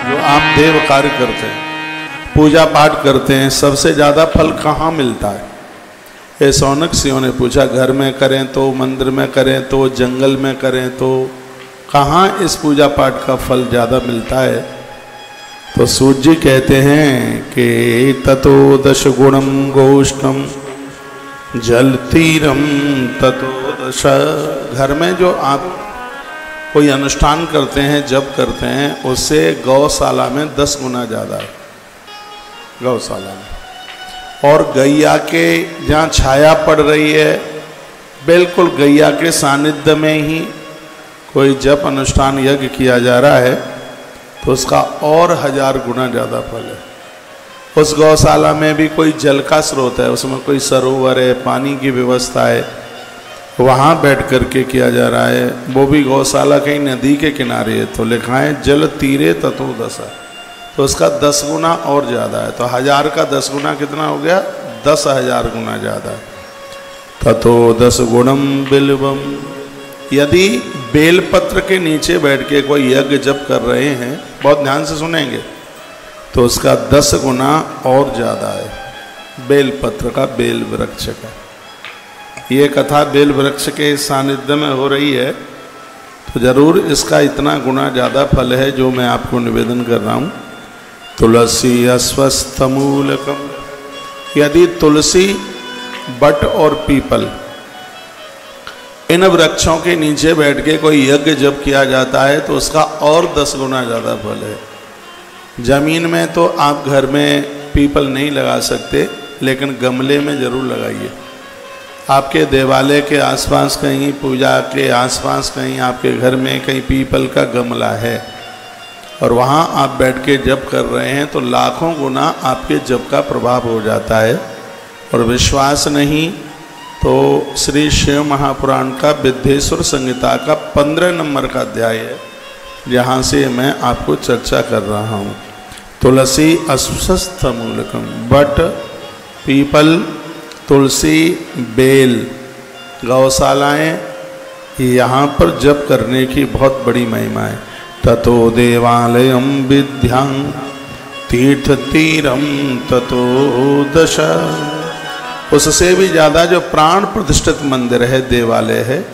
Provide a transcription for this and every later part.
जो आप देव कार्य करते हैं, पूजा पाठ करते हैं, सबसे ज़्यादा फल कहाँ मिलता है? ये शौनक सिंह ने पूछा। घर में करें तो, मंदिर में करें तो, जंगल में करें तो, कहाँ इस पूजा पाठ का फल ज़्यादा मिलता है? तो सूत जी कहते हैं कि ततो दश गुणम गोष्ठम जल तीरम ततो दश। घर में जो आप कोई अनुष्ठान करते हैं, जब करते हैं, उससे गौशाला में 10 गुना ज़्यादा है, गौशाला में। और गैया के जहाँ छाया पड़ रही है, बिल्कुल गैया के सानिध्य में ही कोई जप अनुष्ठान यज्ञ किया जा रहा है, तो उसका और 1000 गुना ज़्यादा फल है। उस गौशाला में भी कोई जल का स्रोत है, उसमें कोई सरोवर है, पानी की व्यवस्था है, वहाँ बैठ कर के किया जा रहा है। वो भी गौशाला कहीं नदी के किनारे है, तो लिखा है जल तीरे ततो दशा, तो उसका 10 गुना और ज़्यादा है। तो 1000 का 10 गुना कितना हो गया? 10,000 गुना ज़्यादा है। ततो 10 गुणम बिल्वम। यदि बेलपत्र के नीचे बैठ के कोई यज्ञ जप कर रहे हैं, बहुत ध्यान से सुनेंगे, तो उसका 10 गुना और ज़्यादा है बेलपत्र का, बेल वृक्ष का। ये कथा बेल वृक्ष के सानिध्य में हो रही है, तो जरूर इसका इतना गुना ज़्यादा फल है जो मैं आपको निवेदन कर रहा हूँ। तुलसी अस्वस्थमूलकम। यदि तुलसी, बट और पीपल, इन वृक्षों के नीचे बैठ के कोई यज्ञ जब किया जाता है, तो उसका और 10 गुना ज़्यादा फल है। जमीन में तो आप घर में पीपल नहीं लगा सकते, लेकिन गमले में ज़रूर लगाइए। आपके देवालय के आसपास कहीं, पूजा के आसपास कहीं, आपके घर में कहीं पीपल का गमला है और वहाँ आप बैठ के जप कर रहे हैं, तो लाखों गुना आपके जप का प्रभाव हो जाता है। और विश्वास नहीं तो श्री शिव महापुराण का विद्येश्वर संहिता का 15 नंबर का अध्याय है, जहाँ से मैं आपको चर्चा कर रहा हूँ। तुलसी अस्वस्थमूलकम। बट, पीपल, तुलसी, बेल, गौशालाएँ, यहाँ पर जप करने की बहुत बड़ी महिमा है। ततो देवालयम विद्यां तीर्थ तीरम ततो दश। उससे भी ज़्यादा जो प्राण प्रतिष्ठित मंदिर है, देवालय है,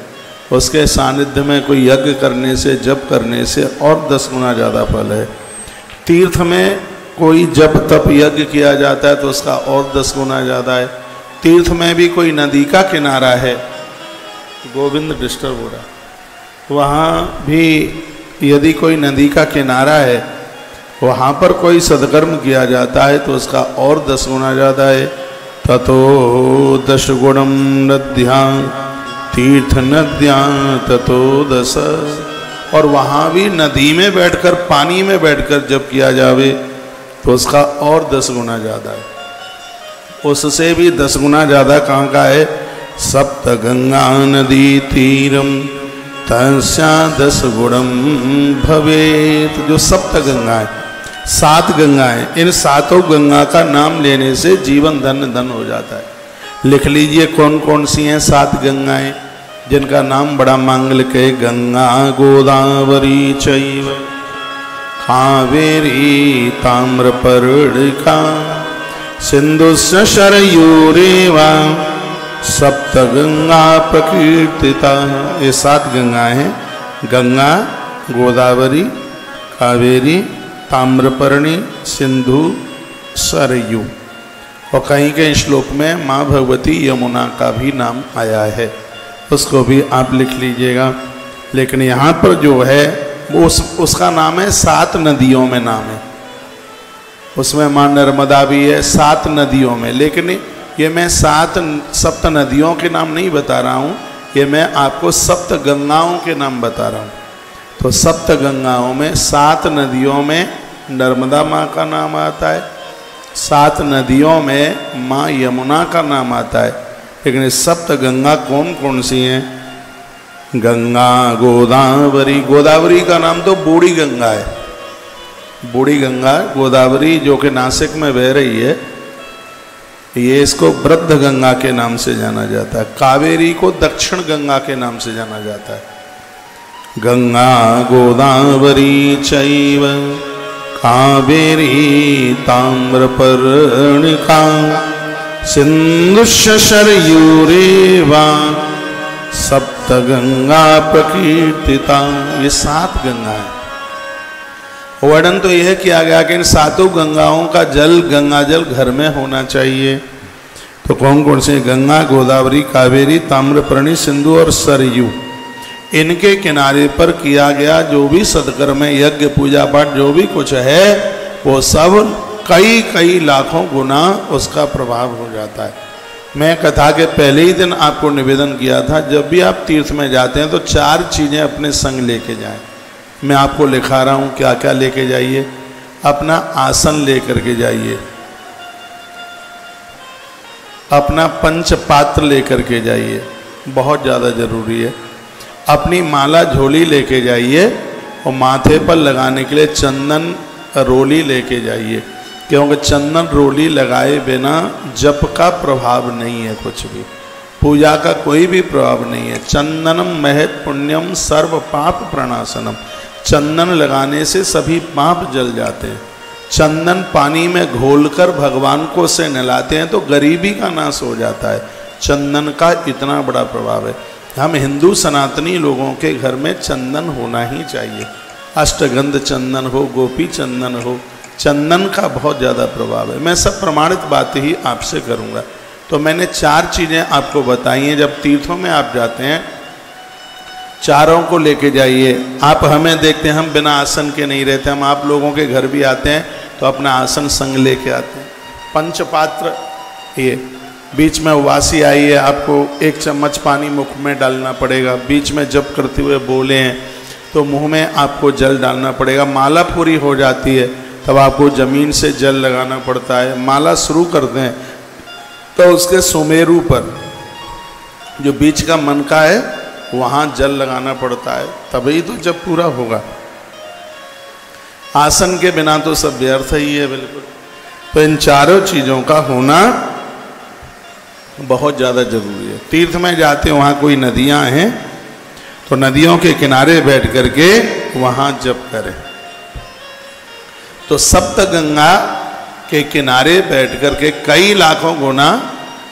उसके सानिध्य में कोई यज्ञ करने से, जप करने से और 10 गुना ज़्यादा फल है। तीर्थ में कोई जप तप यज्ञ किया जाता है, तो उसका और 10 गुना ज़्यादा है। तीर्थ में भी कोई नदी का किनारा है, गोविंद डिस्टर्ब हो रहा, वहाँ भी यदि कोई नदी का किनारा है, वहाँ पर कोई सदकर्म किया जाता है, तो उसका और 10 गुना ज़्यादा है। ततो 10 गुणम नद्यां तीर्थ नद्यां ततो 10। और वहाँ भी नदी में बैठकर, पानी में बैठकर जब किया जावे, तो उसका और 10 गुना ज़्यादा है। उससे भी 10 गुना ज़्यादा कहाँ का है? सप्त गंगा नदी तीरम तस्या 10 गुणम भवेत। जो सप्त गंगा है, 7 गंगाएं, इन 7 गंगा का नाम लेने से जीवन धन धन हो जाता है। लिख लीजिए कौन कौन सी हैं 7 गंगाएं जिनका नाम बड़ा मांगलिक है। गंगा गोदावरी चैव कावेरी ताम्रपर्णिका सिंधुश्च शरयूरेवा सप्त गंगा प्रकीर्तिता। ये 7 गंगाएं हैं। गंगा, गोदावरी, कावेरी, ताम्रपर्णी, सिंधु, सरयू। और कहीं के श्लोक में माँ भगवती यमुना का भी नाम आया है, उसको भी आप लिख लीजिएगा। लेकिन यहाँ पर जो है वो उसका नाम है, 7 नदियों में नाम है। उसमें माँ नर्मदा भी है, 7 नदियों में। लेकिन ये मैं 7 सप्त नदियों के नाम नहीं बता रहा हूँ, ये मैं आपको सप्त गंगाओं के नाम बता रहा हूँ। तो सप्त गंगाओं में 7 नदियों में नर्मदा माँ का नाम आता है, 7 नदियों में माँ यमुना का नाम आता है। लेकिन सप्त गंगा कौन कौन सी हैं? गंगा गोदावरी। गोदावरी का नाम तो बूढ़ी गंगा है, बूढ़ी गंगा। गोदावरी जो कि नासिक में बह रही है, ये इसको वृद्ध गंगा के नाम से जाना जाता है। कावेरी को दक्षिण गंगा के नाम से जाना जाता है। गंगा गोदावरी चैव कावेरी ताम्रपर्णिका सिंधुश्च शरयूरेवा सप्त गंगा प्रकीर्तिता। ये 7 गंगा है। वर्णन तो यह किया गया कि इन 7 गंगाओं का जल, गंगा जल घर में होना चाहिए। तो कौन कौन से? गंगा, गोदावरी, कावेरी, ताम्रपर्णी, सिंधु और सरयू। इनके किनारे पर किया गया जो भी सत्कर्म, यज्ञ, पूजा पाठ जो भी कुछ है, वो सब कई कई लाखों गुना उसका प्रभाव हो जाता है। मैं कथा के पहले ही दिन आपको निवेदन किया था, जब भी आप तीर्थ में जाते हैं तो 4 चीज़ें अपने संग लेके जाएं। मैं आपको लिखा रहा हूँ क्या क्या लेके जाइए। अपना आसन लेकर के जाइए, अपना पंच पात्र लेकर के जाइए, बहुत ज़्यादा ज़रूरी है। अपनी माला झोली लेके जाइए और माथे पर लगाने के लिए चंदन रोली लेके जाइए, क्योंकि चंदन रोली लगाए बिना जप का प्रभाव नहीं है, कुछ भी पूजा का कोई भी प्रभाव नहीं है। चंदनम महत पुण्यम सर्व पाप प्रणाशनम। चंदन लगाने से सभी पाप जल जाते हैं। चंदन पानी में घोलकर भगवान को से नहलाते हैं तो गरीबी का नाश हो जाता है। चंदन का इतना बड़ा प्रभाव है। हम हिंदू सनातनी लोगों के घर में चंदन होना ही चाहिए। अष्टगंध चंदन हो, गोपी चंदन हो, चंदन का बहुत ज़्यादा प्रभाव है। मैं सब प्रमाणित बातें ही आपसे करूँगा। तो मैंने 4 चीज़ें आपको बताई हैं। जब तीर्थों में आप जाते हैं, चारों को लेके जाइए। आप हमें देखते हैं, हम बिना आसन के नहीं रहते। हम आप लोगों के घर भी आते हैं तो अपना आसन संग लेके आते हैं। पंचपात्र, ये बीच में उवासी आई है, आपको 1 चम्मच पानी मुख में डालना पड़ेगा। बीच में जप करते हुए बोले हैं तो मुंह में आपको जल डालना पड़ेगा। माला पूरी हो जाती है तब आपको जमीन से जल लगाना पड़ता है। माला शुरू करते हैं तो उसके सुमेरु पर जो बीच का मनका है वहाँ जल लगाना पड़ता है, तभी तो जब पूरा होगा। आसन के बिना तो सब व्यर्थ ही है बिल्कुल। तो इन चारों चीज़ों का होना बहुत ज़्यादा जरूरी है। तीर्थ में जाते हैं, वहाँ कोई नदियाँ हैं तो नदियों के किनारे बैठ करके वहाँ जप करें। तो सप्त गंगा के किनारे बैठ करके कई लाखों गुना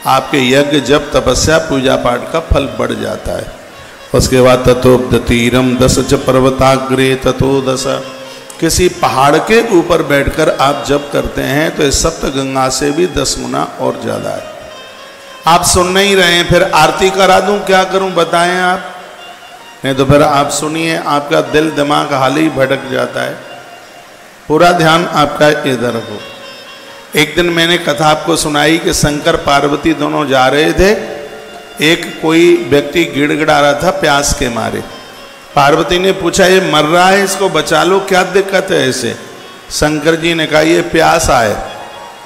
आपके यज्ञ, जप, तपस्या, पूजा पाठ का फल बढ़ जाता है। उसके बाद ततोब्दतीरम 10 च पर्वताग्रे ततो 10। किसी पहाड़ के ऊपर बैठकर आप जप करते हैं तो इस सप्त गंगा से भी 10 गुना और ज़्यादा है। आप सुन नहीं रहे हैं, फिर आरती करा दूं, क्या करूं बताएं आप? नहीं तो फिर आप सुनिए, आपका दिल दिमाग हाल ही भटक जाता है। पूरा ध्यान आपका इधर हो। एक दिन मैंने कथा आपको सुनाई कि शंकर पार्वती दोनों जा रहे थे। एक कोई व्यक्ति गिड़गिड़ा रहा था प्यास के मारे। पार्वती ने पूछा, ये मर रहा है, इसको बचा लो, क्या दिक्कत है इसे? शंकर जी ने कहा, ये प्यास आए।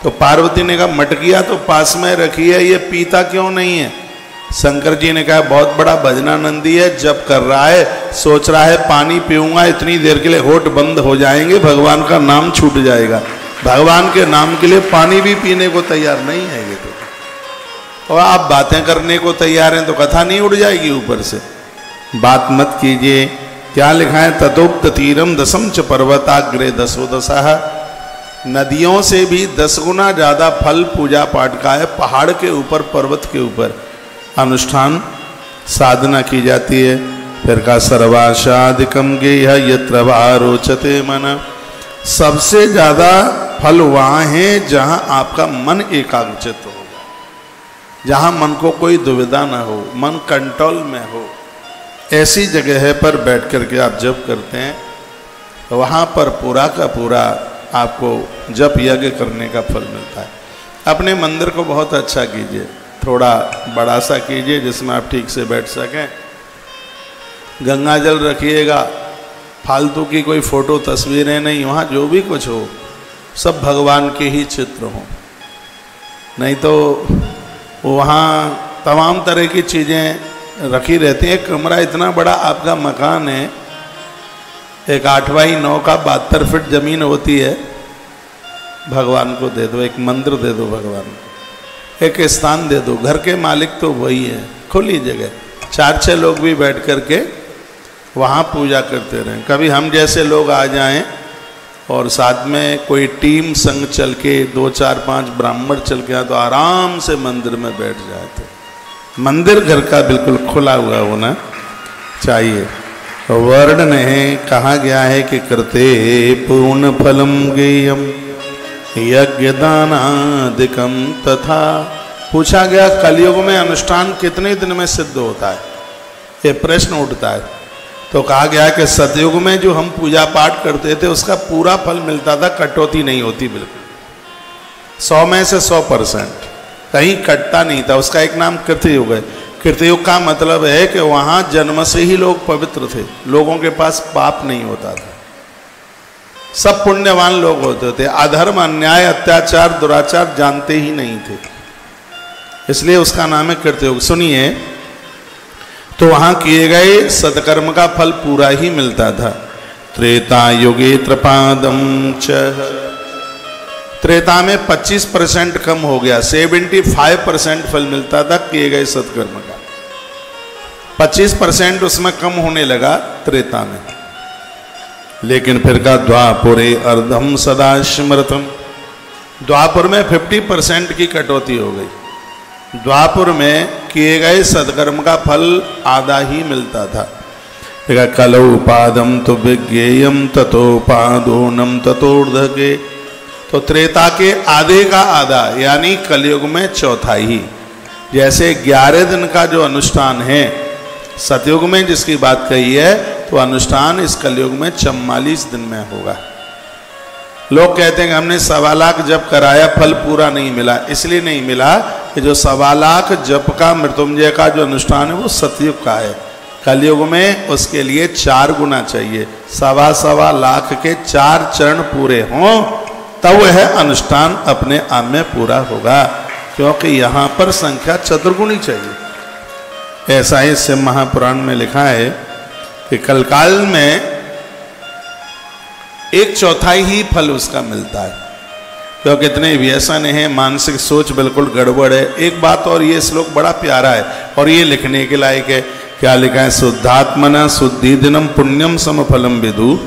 तो पार्वती ने कहा, मटकिया तो पास में रखी है, ये पीता क्यों नहीं है? शंकर जी ने कहा, बहुत बड़ा भजनानंदी है, जप कर रहा है, सोच रहा है पानी पीऊंगा इतनी देर के लिए होठ बंद हो जाएंगे, भगवान का नाम छूट जाएगा। भगवान के नाम के लिए पानी भी पीने को तैयार नहीं है ये तो। और आप बातें करने को तैयार हैं तो कथा नहीं उड़ जाएगी ऊपर से। बात मत कीजिए। क्या लिखा है? ततोक्त तीरम 10 च पर्वताग्रे 10 10। नदियों से भी 10 गुना ज़्यादा फल पूजा पाठ का है। पहाड़ के ऊपर, पर्वत के ऊपर अनुष्ठान साधना की जाती है। फिर का सर्वाशादिकम गेह यत्र रोचते मन। सबसे ज़्यादा फल वहाँ है जहाँ आपका मन एकाग्रचित होगा, जहाँ मन को कोई दुविधा ना हो, मन कंट्रोल में हो। ऐसी जगह पर बैठ करके आप जप करते हैं तो वहाँ पर पूरा का पूरा आपको जप यज्ञ करने का फल मिलता है। अपने मंदिर को बहुत अच्छा कीजिए, थोड़ा बड़ा सा कीजिए जिसमें आप ठीक से बैठ सकें। गंगा जल रखिएगा, फालतू की कोई फ़ोटो तस्वीरें नहीं, वहाँ जो भी कुछ हो सब भगवान के ही चित्र हों। नहीं तो वहाँ तमाम तरह की चीज़ें रखी रहती हैं। एक कमरा इतना बड़ा आपका मकान है, एक 8x9 का 72 फीट ज़मीन होती है, भगवान को दे दो, एक मंदिर दे दो भगवान को, एक स्थान दे दो। घर के मालिक तो वही है, खुली जगह, 4-6 लोग भी बैठ कर के वहाँ पूजा करते रहें। कभी हम जैसे लोग आ जाएं और साथ में कोई टीम संग चल के 2 4 5 ब्राह्मण चल के तो आराम से मंदिर में बैठ जाए। तो मंदिर घर का बिल्कुल खुला हुआ होना चाहिए। वर्णन है, कहा गया है कि कृते पूर्ण फलम गेयम यज्ञ दानादिकम तथा। पूछा गया कलयुग में अनुष्ठान कितने दिन में सिद्ध होता है, ये प्रश्न उठता है। तो कहा गया कि सतयुग में जो हम पूजा पाठ करते थे उसका पूरा फल मिलता था, कटौती नहीं होती, बिल्कुल 100 में से 100%, कहीं कटता नहीं था। उसका एक नाम कृतयुग है। कृतयुग का मतलब है कि वहाँ जन्म से ही लोग पवित्र थे, लोगों के पास पाप नहीं होता था, सब पुण्यवान लोग होते थे, अधर्म अन्याय अत्याचार दुराचार जानते ही नहीं थे, इसलिए उसका नाम है कृतयुग। सुनिए, तो वहां किए गए सत्कर्म का फल पूरा ही मिलता था। त्रेता युगे त्रिपादम च, त्रेता में 25% कम हो गया, 75% फल मिलता था किए गए सत्कर्म का, 25% उसमें कम होने लगा त्रेता में। लेकिन फिर का द्वापुरे अर्धम सदा स्मृतम, द्वापुर में 50% की कटौती हो गई। द्वापुर में किए गए सत्कर्म का फल आधा ही मिलता था। देखा कलौ पादम तो विज्ञेयम ततोपादोनम ततोर्धके, तो त्रेता के आधे का आधा यानी कलयुग में चौथाई। जैसे 11 दिन का जो अनुष्ठान है सतयुग में जिसकी बात कही है, तो अनुष्ठान इस कलयुग में 44 दिन में होगा। लोग कहते हैं कि हमने 1.25 लाख जप कराया, फल पूरा नहीं मिला। इसलिए नहीं मिला कि जो 1.25 लाख जप का मृत्युंजय का जो अनुष्ठान है वो सतयुग का है। कलयुग में उसके लिए 4 गुना चाहिए, 1.25 लाख के 4 चरण पूरे हों तब वह अनुष्ठान अपने आप में पूरा होगा, क्योंकि यहाँ पर संख्या चतुर्गुणी चाहिए। ऐसा ही शिव महापुराण में लिखा है कि कलकाल में 1/4 ही फल उसका मिलता है, क्योंकि इतने व्यसन हैं, मानसिक सोच बिल्कुल गड़बड़ है। एक बात और, ये श्लोक बड़ा प्यारा है और ये लिखने के लायक है। क्या लिखा है? शुद्धात्मना शुद्धि दिनम पुण्यम समफलम विदु।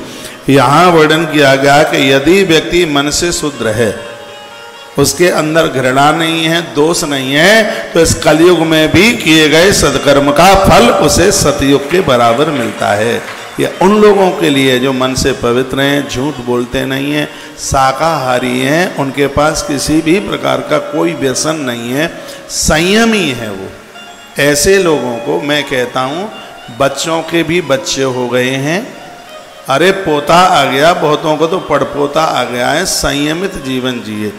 यहाँ वर्णन किया गया कि यदि व्यक्ति मन से शुद्ध रहे, उसके अंदर घृणा नहीं है, दोष नहीं है, तो इस कलयुग में भी किए गए सत्कर्म का फल उसे सतयुग के बराबर मिलता है। ये उन लोगों के लिए जो मन से पवित्र हैं, झूठ बोलते नहीं हैं, शाकाहारी हैं, उनके पास किसी भी प्रकार का कोई व्यसन नहीं है, संयमी है वो। ऐसे लोगों को मैं कहता हूँ, बच्चों के भी बच्चे हो गए हैं, अरे पोता आ गया, बहुतों को तो पड़पोता आ गया है, संयमित जीवन जिए।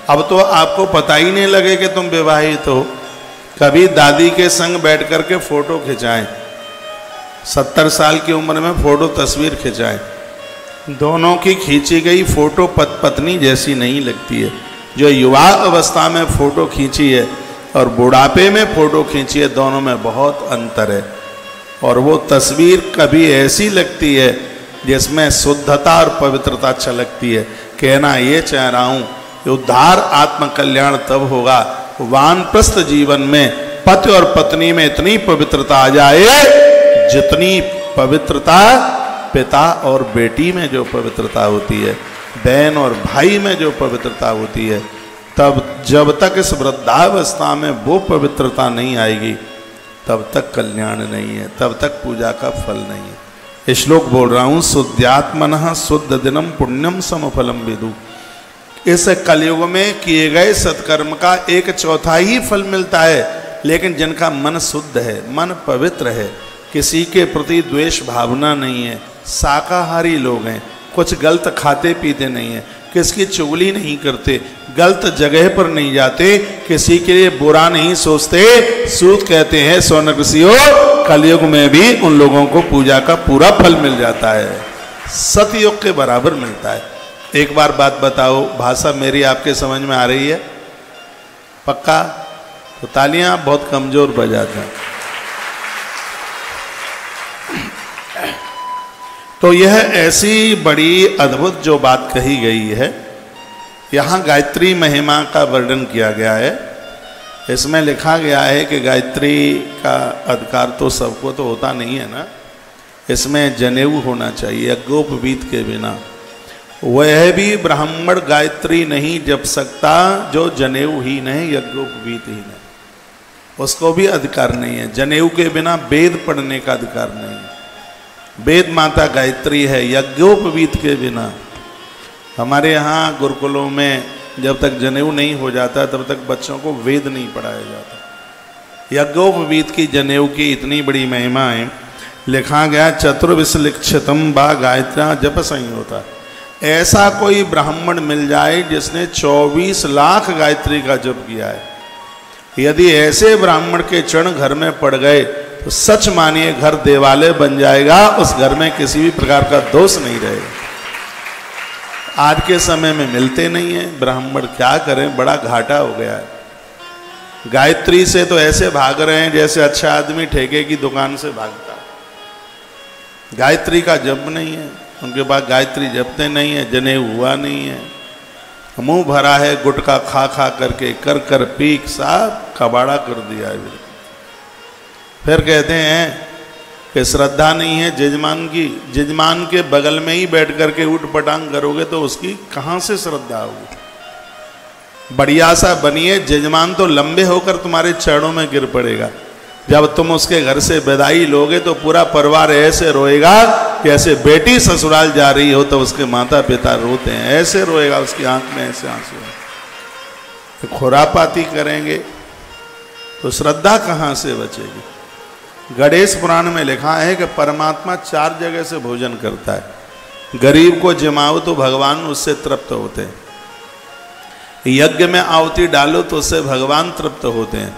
अब तो आपको पता ही नहीं लगे कि तुम विवाहित हो। कभी दादी के संग बैठ कर के फोटो खिंचाएं, 70 साल की उम्र में फोटो तस्वीर खिंचाएं, दोनों की खींची गई फोटो पत्नी जैसी नहीं लगती है। जो युवा अवस्था में फोटो खींची है और बुढ़ापे में फोटो खींची है, दोनों में बहुत अंतर है। और वो तस्वीर कभी ऐसी लगती है जिसमें शुद्धता और पवित्रता छलकती है। कहना ये चाह रहा हूँ, उद्धार आत्मकल्याण तब होगा वानप्रस्थ जीवन में पति और पत्नी में इतनी पवित्रता आ जाए जितनी पवित्रता पिता और बेटी में जो पवित्रता होती है, बहन और भाई में जो पवित्रता होती है। तब जब तक इस वृद्धावस्था में वो पवित्रता नहीं आएगी, तब तक कल्याण नहीं है, तब तक पूजा का फल नहीं है। श्लोक बोल रहा हूँ, शुद्धात्मनः शुद्ध दिनम पुण्यम समफलम विदु। इस कलयुग में किए गए सत्कर्म का 1/4 ही फल मिलता है। लेकिन जिनका मन शुद्ध है, मन पवित्र है, किसी के प्रति द्वेष भावना नहीं है, शाकाहारी लोग हैं, कुछ गलत खाते पीते नहीं है, किसकी चुगली नहीं करते, गलत जगह पर नहीं जाते, किसी के लिए बुरा नहीं सोचते, सूत कहते हैं सौनक ऋषियों, कलयुग में भी उन लोगों को पूजा का पूरा फल मिल जाता है, सतयुग के बराबर मिलता है। एक बार बात बताओ, भाषा मेरी आपके समझ में आ रही है? पक्का? तो तालियां आप बहुत कमजोर बजाते हैं। तो यह ऐसी बड़ी अद्भुत जो बात कही गई है, यहाँ गायत्री महिमा का वर्णन किया गया है। इसमें लिखा गया है कि गायत्री का अधिकार तो सबको तो होता नहीं है ना, इसमें जनेऊ होना चाहिए, यज्ञोपवीत के बिना। वह भी ब्राह्मण गायत्री नहीं जप सकता जो जनेऊ ही नहीं, यज्ञोपवीत ही नहीं, उसको भी अधिकार नहीं है। जनेऊ के बिना वेद पढ़ने का अधिकार नहीं है। वेद माता गायत्री है, यज्ञोपवीत के बिना। हमारे यहाँ गुरुकुलों में जब तक जनेऊ नहीं हो जाता तब तक बच्चों को वेद नहीं पढ़ाया जाता। यज्ञोपवीत की जनेऊ की इतनी बड़ी महिमा है। लिखा गया चतुर्विशलिक्षितम बा गायत्र्या जप संयोता। ऐसा कोई ब्राह्मण मिल जाए जिसने 24 लाख गायत्री का जप किया है। यदि ऐसे ब्राह्मण के चरण घर में पड़ गए तो सच मानिए घर देवालय बन जाएगा, उस घर में किसी भी प्रकार का दोष नहीं रहेगा। आज के समय में मिलते नहीं है ब्राह्मण, क्या करें, बड़ा घाटा हो गया है। गायत्री से तो ऐसे भाग रहे हैं जैसे अच्छा आदमी ठेके की दुकान से भागता है। गायत्री का जप नहीं है उनके पास, गायत्री जपते नहीं है, जनेऊ हुआ नहीं है, मुंह भरा है गुटखा खा खा करके, कर कर पीक साहब कबाड़ा कर दिया है। फिर कहते हैं कि श्रद्धा नहीं है जजमान की। जजमान के बगल में ही बैठ करके उठ पटांग करोगे तो उसकी कहाँ से श्रद्धा होगी। बढ़िया सा बनिए, जजमान तो लंबे होकर तुम्हारे चरणों में गिर पड़ेगा। जब तुम उसके घर से विदाई लोगे तो पूरा परिवार ऐसे रोएगा कि ऐसे बेटी ससुराल जा रही हो तो उसके माता पिता रोते हैं, ऐसे रोएगा, उसकी आंख में ऐसे आंसू। खुरापाती करेंगे तो श्रद्धा कहाँ से बचेगी। गणेश पुराण में लिखा है कि परमात्मा 4 जगह से भोजन करता है। गरीब को जिमाओ तो भगवान उससे तृप्त होते हैं, यज्ञ में आहुति डालो तो उससे भगवान तृप्त होते हैं,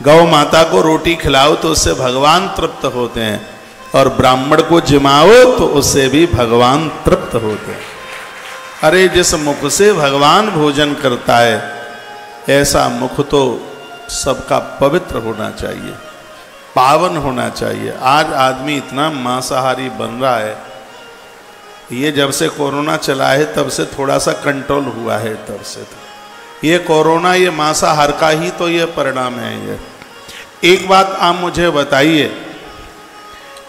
गौ माता को रोटी खिलाओ तो उससे भगवान तृप्त होते हैं, और ब्राह्मण को जिमाओ तो उससे भी भगवान तृप्त होते हैं। अरे जिस मुख से भगवान भोजन करता है ऐसा मुख तो सबका पवित्र होना चाहिए, पावन होना चाहिए। आज आदमी इतना मांसाहारी बन रहा है, ये जब से कोरोना चला है तब से थोड़ा सा कंट्रोल हुआ है, तब से तो ये कोरोना, ये मांसाहार का ही तो ये परिणाम है। ये एक बात आप मुझे बताइए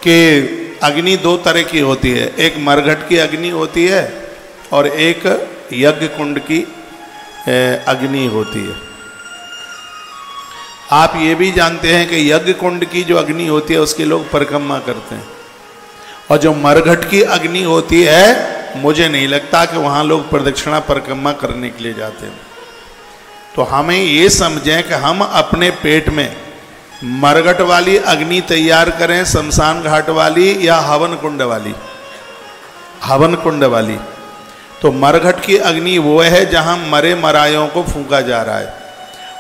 कि अग्नि 2 तरह की होती है, एक मरघट की अग्नि होती है और एक यज्ञ कुंड की अग्नि होती है। आप ये भी जानते हैं कि यज्ञ कुंड की जो अग्नि होती है उसके लोग परिक्रमा करते हैं, और जो मरघट की अग्नि होती है मुझे नहीं लगता कि वहाँ लोग प्रदक्षिणा परिक्रमा करने के लिए जाते हैं। तो हमें ये समझें कि हम अपने पेट में मरघट वाली अग्नि तैयार करें, शमशान घाट वाली या हवन कुंड वाली। हवन कुंड वाली तो मरघट की अग्नि वो है जहाँ मरे मरायों को फूंका जा रहा है,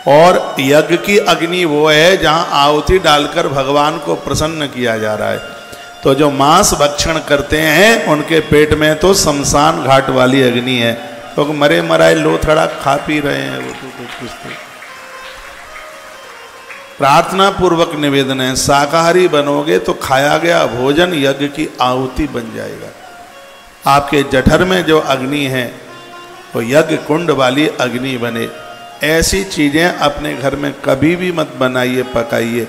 और यज्ञ की अग्नि वो है जहाँ आहुति डालकर भगवान को प्रसन्न किया जा रहा है। तो जो मांस भक्षण करते हैं उनके पेट में तो शमशान घाट वाली अग्नि है, तो मरे मराए लोथड़ा खा पी रहे हैं वो तो कुछ तो। प्रार्थना पूर्वक निवेदन है, शाकाहारी बनोगे तो खाया गया भोजन यज्ञ की आहुति बन जाएगा। आपके जठर में जो अग्नि है वो यज्ञ कुंड वाली अग्नि बने। ऐसी चीज़ें अपने घर में कभी भी मत बनाइए, पकाइए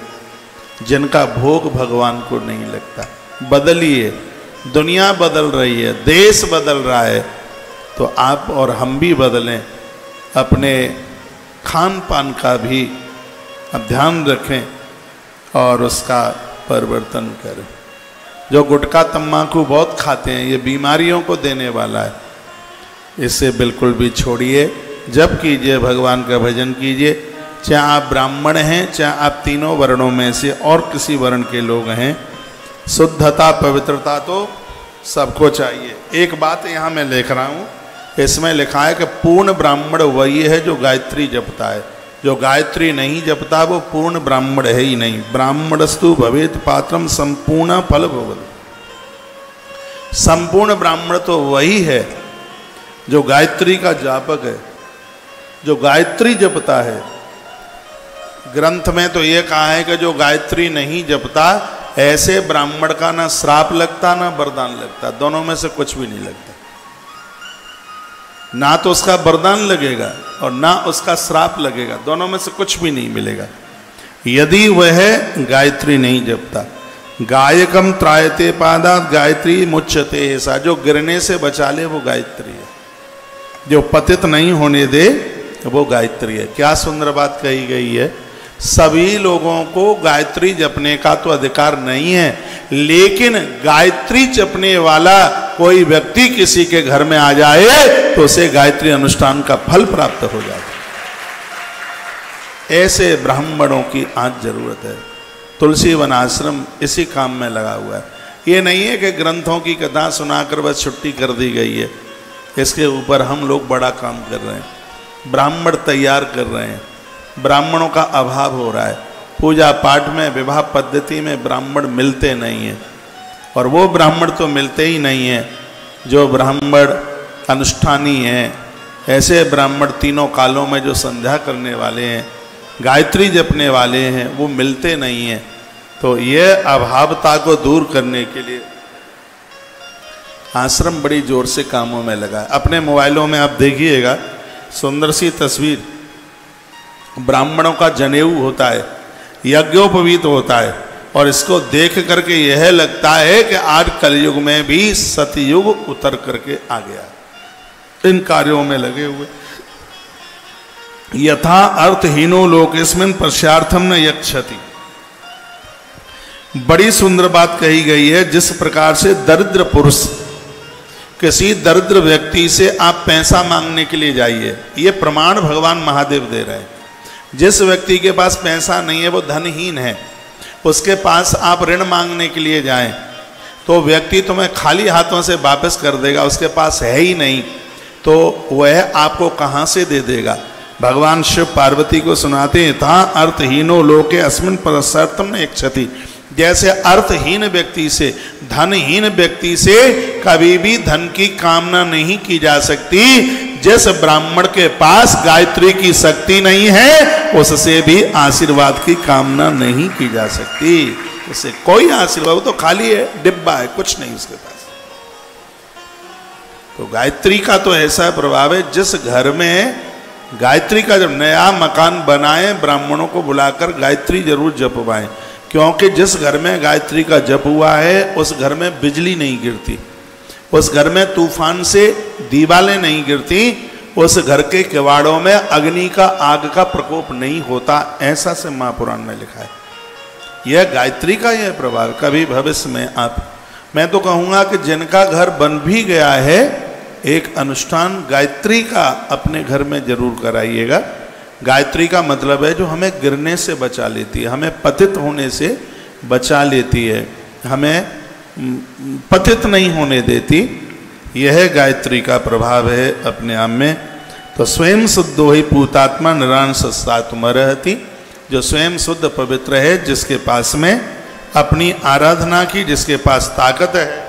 जिनका भोग भगवान को नहीं लगता। बदलिए, दुनिया बदल रही है, देश बदल रहा है, तो आप और हम भी बदलें, अपने खान पान का भी अब ध्यान रखें और उसका परिवर्तन करें। जो गुटखा तम्बाकू बहुत खाते हैं ये बीमारियों को देने वाला है, इसे बिल्कुल भी छोड़िए। जप कीजिए, भगवान का भजन कीजिए, चाहे आप ब्राह्मण हैं, चाहे आप तीनों वर्णों में से और किसी वर्ण के लोग हैं। शुद्धता पवित्रता तो सबको चाहिए। एक बात यहाँ मैं लिख रहा हूँ, इसमें लिखा है कि पूर्ण ब्राह्मण वही है जो गायत्री जपता है। जो गायत्री नहीं जपता वो पूर्ण ब्राह्मण है ही नहीं। ब्राह्मणस्तु भवेत पात्रम संपूर्ण फल भवति। संपूर्ण ब्राह्मण तो वही है जो गायत्री का जापक है, जो गायत्री जपता है। ग्रंथ में तो ये कहा है कि जो गायत्री नहीं जपता ऐसे ब्राह्मण का ना श्राप लगता ना वरदान लगता, दोनों में से कुछ भी नहीं लगता। ना तो उसका वरदान लगेगा और ना उसका श्राप लगेगा, दोनों में से कुछ भी नहीं मिलेगा यदि वह गायत्री नहीं जपता। गायकम त्रायते पादात गायत्री मुच्यते ऐसा, जो गिरने से बचा ले वो गायत्री है। जो पतित नहीं होने दे वो गायत्री है। क्या सुंदर बात कही गई है। सभी लोगों को गायत्री जपने का तो अधिकार नहीं है, लेकिन गायत्री जपने वाला कोई व्यक्ति किसी के घर में आ जाए तो उसे गायत्री अनुष्ठान का फल प्राप्त हो जाता है। ऐसे ब्राह्मणों की आज जरूरत है। तुलसी वन आश्रम इसी काम में लगा हुआ है। ये नहीं है कि ग्रंथों की कथा सुनाकर बस छुट्टी कर दी गई है। इसके ऊपर हम लोग बड़ा काम कर रहे हैं, ब्राह्मण तैयार कर रहे हैं। ब्राह्मणों का अभाव हो रहा है। पूजा पाठ में, विवाह पद्धति में ब्राह्मण मिलते नहीं हैं, और वो ब्राह्मण तो मिलते ही नहीं हैं जो ब्राह्मण अनुष्ठानी हैं। ऐसे ब्राह्मण तीनों कालों में जो संध्या करने वाले हैं, गायत्री जपने वाले हैं, वो मिलते नहीं हैं। तो ये अभावता को दूर करने के लिए आश्रम बड़ी जोर से कामों में लगा है। अपने मोबाइलों में आप देखिएगा, सुंदर सी तस्वीर, ब्राह्मणों का जनेऊ होता है, यज्ञोपवीत होता है, और इसको देख करके यह लगता है कि आज कलयुग में भी सतयुग उतर करके आ गया। इन कार्यों में लगे हुए। यथा अर्थहीनो लोकेस्मिन् पश्चार्थम न यक्षति। बड़ी सुंदर बात कही गई है। जिस प्रकार से दरिद्र पुरुष किसी दरिद्र व्यक्ति से आप पैसा मांगने के लिए जाइए, ये प्रमाण भगवान महादेव दे रहे हैं। जिस व्यक्ति के पास पैसा नहीं है, वो धनहीन है, उसके पास आप ऋण मांगने के लिए जाएं तो व्यक्ति तुम्हें खाली हाथों से वापस कर देगा। उसके पास है ही नहीं तो वह आपको कहाँ से दे देगा। भगवान शिव पार्वती को सुनाते हैं, था अर्थहीनो लोके अस्मिन् परसर्तम न इच्छति। जैसे अर्थहीन व्यक्ति से, धनहीन व्यक्ति से कभी भी धन की कामना नहीं की जा सकती। जिस ब्राह्मण के पास गायत्री की शक्ति नहीं है, उससे भी आशीर्वाद की कामना नहीं की जा सकती। उससे कोई आशीर्वाद, वो तो खाली है, डिब्बा है, कुछ नहीं उसके पास। तो गायत्री का तो ऐसा प्रभाव है, जिस घर में गायत्री का जब नया मकान बनाए, ब्राह्मणों को बुलाकर गायत्री जरूर जपवाएं, क्योंकि जिस घर में गायत्री का जप हुआ है उस घर में बिजली नहीं गिरती, उस घर में तूफान से दीवारें नहीं गिरती, उस घर के किवाड़ों में अग्नि का, आग का प्रकोप नहीं होता। ऐसा से महापुराण में लिखा है। यह गायत्री का यह प्रभाव। कभी भविष्य में मैं तो कहूँगा कि जिनका घर बन भी गया है, एक अनुष्ठान गायत्री का अपने घर में जरूर कराइएगा। गायत्री का मतलब है जो हमें गिरने से बचा लेती है, हमें पतित होने से बचा लेती है, हमें पतित नहीं होने देती। यह गायत्री का प्रभाव है अपने आप में। तो स्वयं शुद्धो ही पूतात्मा निरांशस्तात्मरहति। जो स्वयं शुद्ध पवित्र है, जिसके पास में अपनी आराधना की, जिसके पास ताकत है,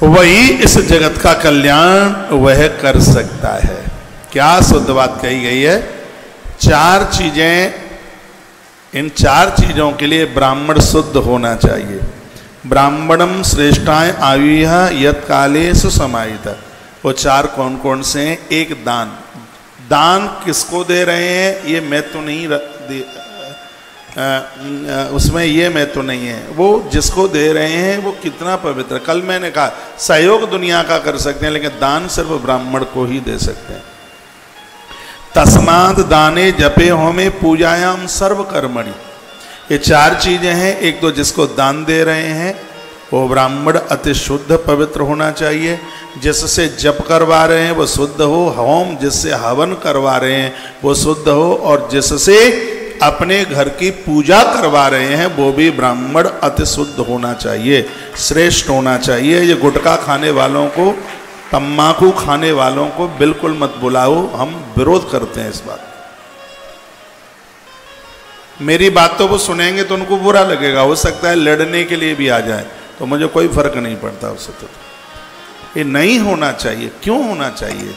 वही इस जगत का कल्याण वह कर सकता है। क्या शुद्ध बात कही गई है। चार चीजें, इन चार चीजों के लिए ब्राह्मण शुद्ध होना चाहिए। ब्राह्मणम श्रेष्ठाय आयुः यत् काले सुसमाहित। वो चार कौन कौन से हैं। एक दान। दान किसको दे रहे हैं ये मैं तो नहीं उसमें ये मैं तो नहीं है, वो जिसको दे रहे हैं वो कितना पवित्र। कल मैंने कहा सहयोग दुनिया का कर सकते हैं, लेकिन दान सिर्फ ब्राह्मण को ही दे सकते हैं। तस्मात् दाने जपे होमे पूजायाम सर्व कर्मणि। ये चार चीजें हैं। एक तो जिसको दान दे रहे हैं वो ब्राह्मण अति शुद्ध पवित्र होना चाहिए। जिससे जप करवा रहे हैं वो शुद्ध हो। होम जिससे हवन करवा रहे हैं वो शुद्ध हो। और जिससे अपने घर की पूजा करवा रहे हैं वो भी ब्राह्मण अति शुद्ध होना चाहिए, श्रेष्ठ होना चाहिए। ये गुटखा खाने वालों को, तम्बाकू खाने वालों को बिल्कुल मत बुलाओ, हम विरोध करते हैं इस बात। मेरी बात तो वो सुनेंगे तो उनको बुरा लगेगा, हो सकता है लड़ने के लिए भी आ जाए, तो मुझे कोई फर्क नहीं पड़ता उससे। तो ये नहीं होना चाहिए। क्यों होना चाहिए?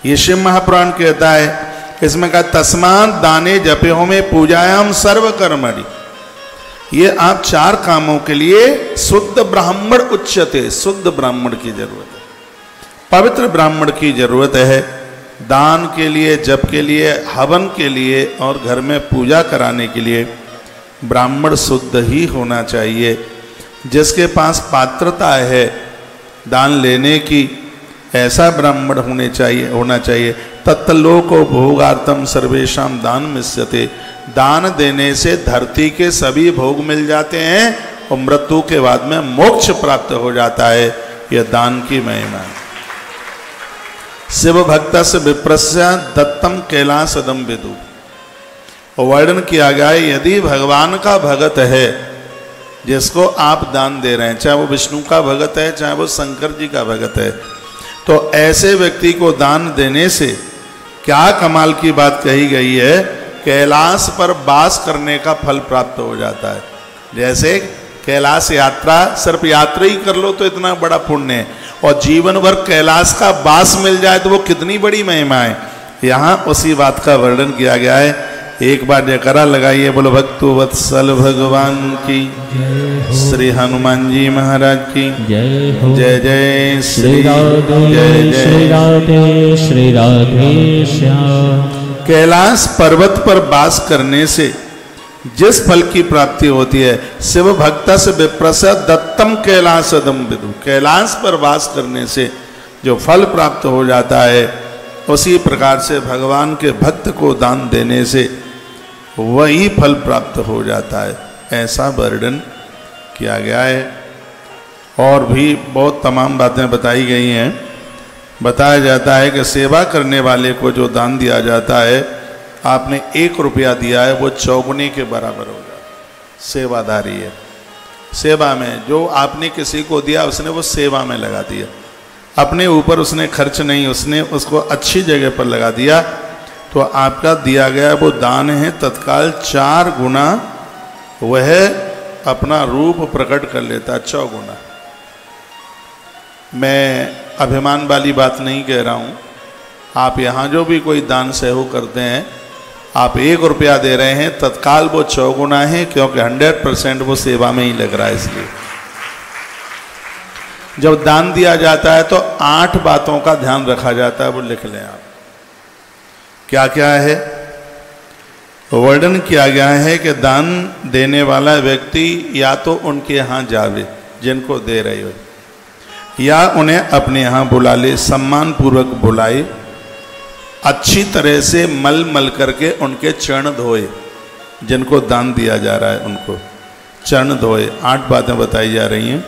ये शिव महापुराण कहता है, इसमें कहा तस्मात् दाने जपे होमे पूजायाम सर्व कर्मणि। ये आप चार कामों के लिए शुद्ध ब्राह्मण उच्यते, शुद्ध ब्राह्मण की जरूरत है, पवित्र ब्राह्मण की जरूरत है। दान के लिए, जप के लिए, हवन के लिए और घर में पूजा कराने के लिए ब्राह्मण शुद्ध ही होना चाहिए। जिसके पास पात्रता है दान लेने की, ऐसा ब्राह्मण होना चाहिए। तत्लोको भोगार्थम सर्वेशम दान मिस्यते, दान देने से धरती के सभी भोग मिल जाते हैं और मृत्यु के बाद में मोक्ष प्राप्त हो जाता है। यह दान की महिमा है। शिव भक्त से विप्रस्य दत्तम कैलासदम विदु, वर्णन किया गया है यदि भगवान का भगत है जिसको आप दान दे रहे हैं, चाहे वो विष्णु का भगत है चाहे वो शंकर जी का भगत है, तो ऐसे व्यक्ति को दान देने से क्या कमाल की बात कही गई है, कैलाश पर वास करने का फल प्राप्त हो जाता है। जैसे कैलाश यात्रा सिर्फ यात्रा ही कर लो तो इतना बड़ा पुण्य है, और जीवन भर कैलाश का वास मिल जाए तो वो कितनी बड़ी महिमा है। यहाँ उसी बात का वर्णन किया गया है। एक बार जयकारा लगाइए, बोलो भक्तु वत्सल भगवान की, श्री हनुमान जी महाराज की जय। जय जय श्री राधे, जय जय राधे, श्री राधे श्याम। कैलाश पर्वत पर वास करने से जिस फल की प्राप्ति होती है, शिव भक्त से विप्रस्य दत्तम कैलासदम विदु, कैलाश पर वास करने से जो फल प्राप्त हो जाता है, उसी प्रकार से भगवान के भक्त को दान देने से वही फल प्राप्त हो जाता है। ऐसा वर्णन किया गया है। और भी बहुत तमाम बातें बताई गई हैं। बताया जाता है कि सेवा करने वाले को जो दान दिया जाता है, आपने 1 रुपया दिया है वो चौगुने के बराबर होगा। सेवादारी है, सेवा में जो आपने किसी को दिया उसने वो सेवा में लगा दिया, अपने ऊपर उसने खर्च नहीं, उसने उसको अच्छी जगह पर लगा दिया, तो आपका दिया गया वो दान है तत्काल 4 गुना वह अपना रूप प्रकट कर लेता, 6 गुना। मैं अभिमान वाली बात नहीं कह रहा हूँ। आप यहाँ जो भी कोई दान सहयोग करते हैं, आप 1 रुपया दे रहे हैं, तत्काल वो 6 गुना है, क्योंकि 100% वो सेवा में ही लग रहा है। इसलिए जब दान दिया जाता है तो 8 बातों का ध्यान रखा जाता है, वो लिख लें आप। क्या क्या है? वर्णन किया गया है कि दान देने वाला व्यक्ति या तो उनके यहाँ जावे जिनको दे रहे हो, या उन्हें अपने यहाँ बुला ले, सम्मान पूर्वक बुलाए, अच्छी तरह से मल मल करके उनके चरण धोए, जिनको दान दिया जा रहा है उनको चरण धोए। 8 बातें बताई जा रही हैं।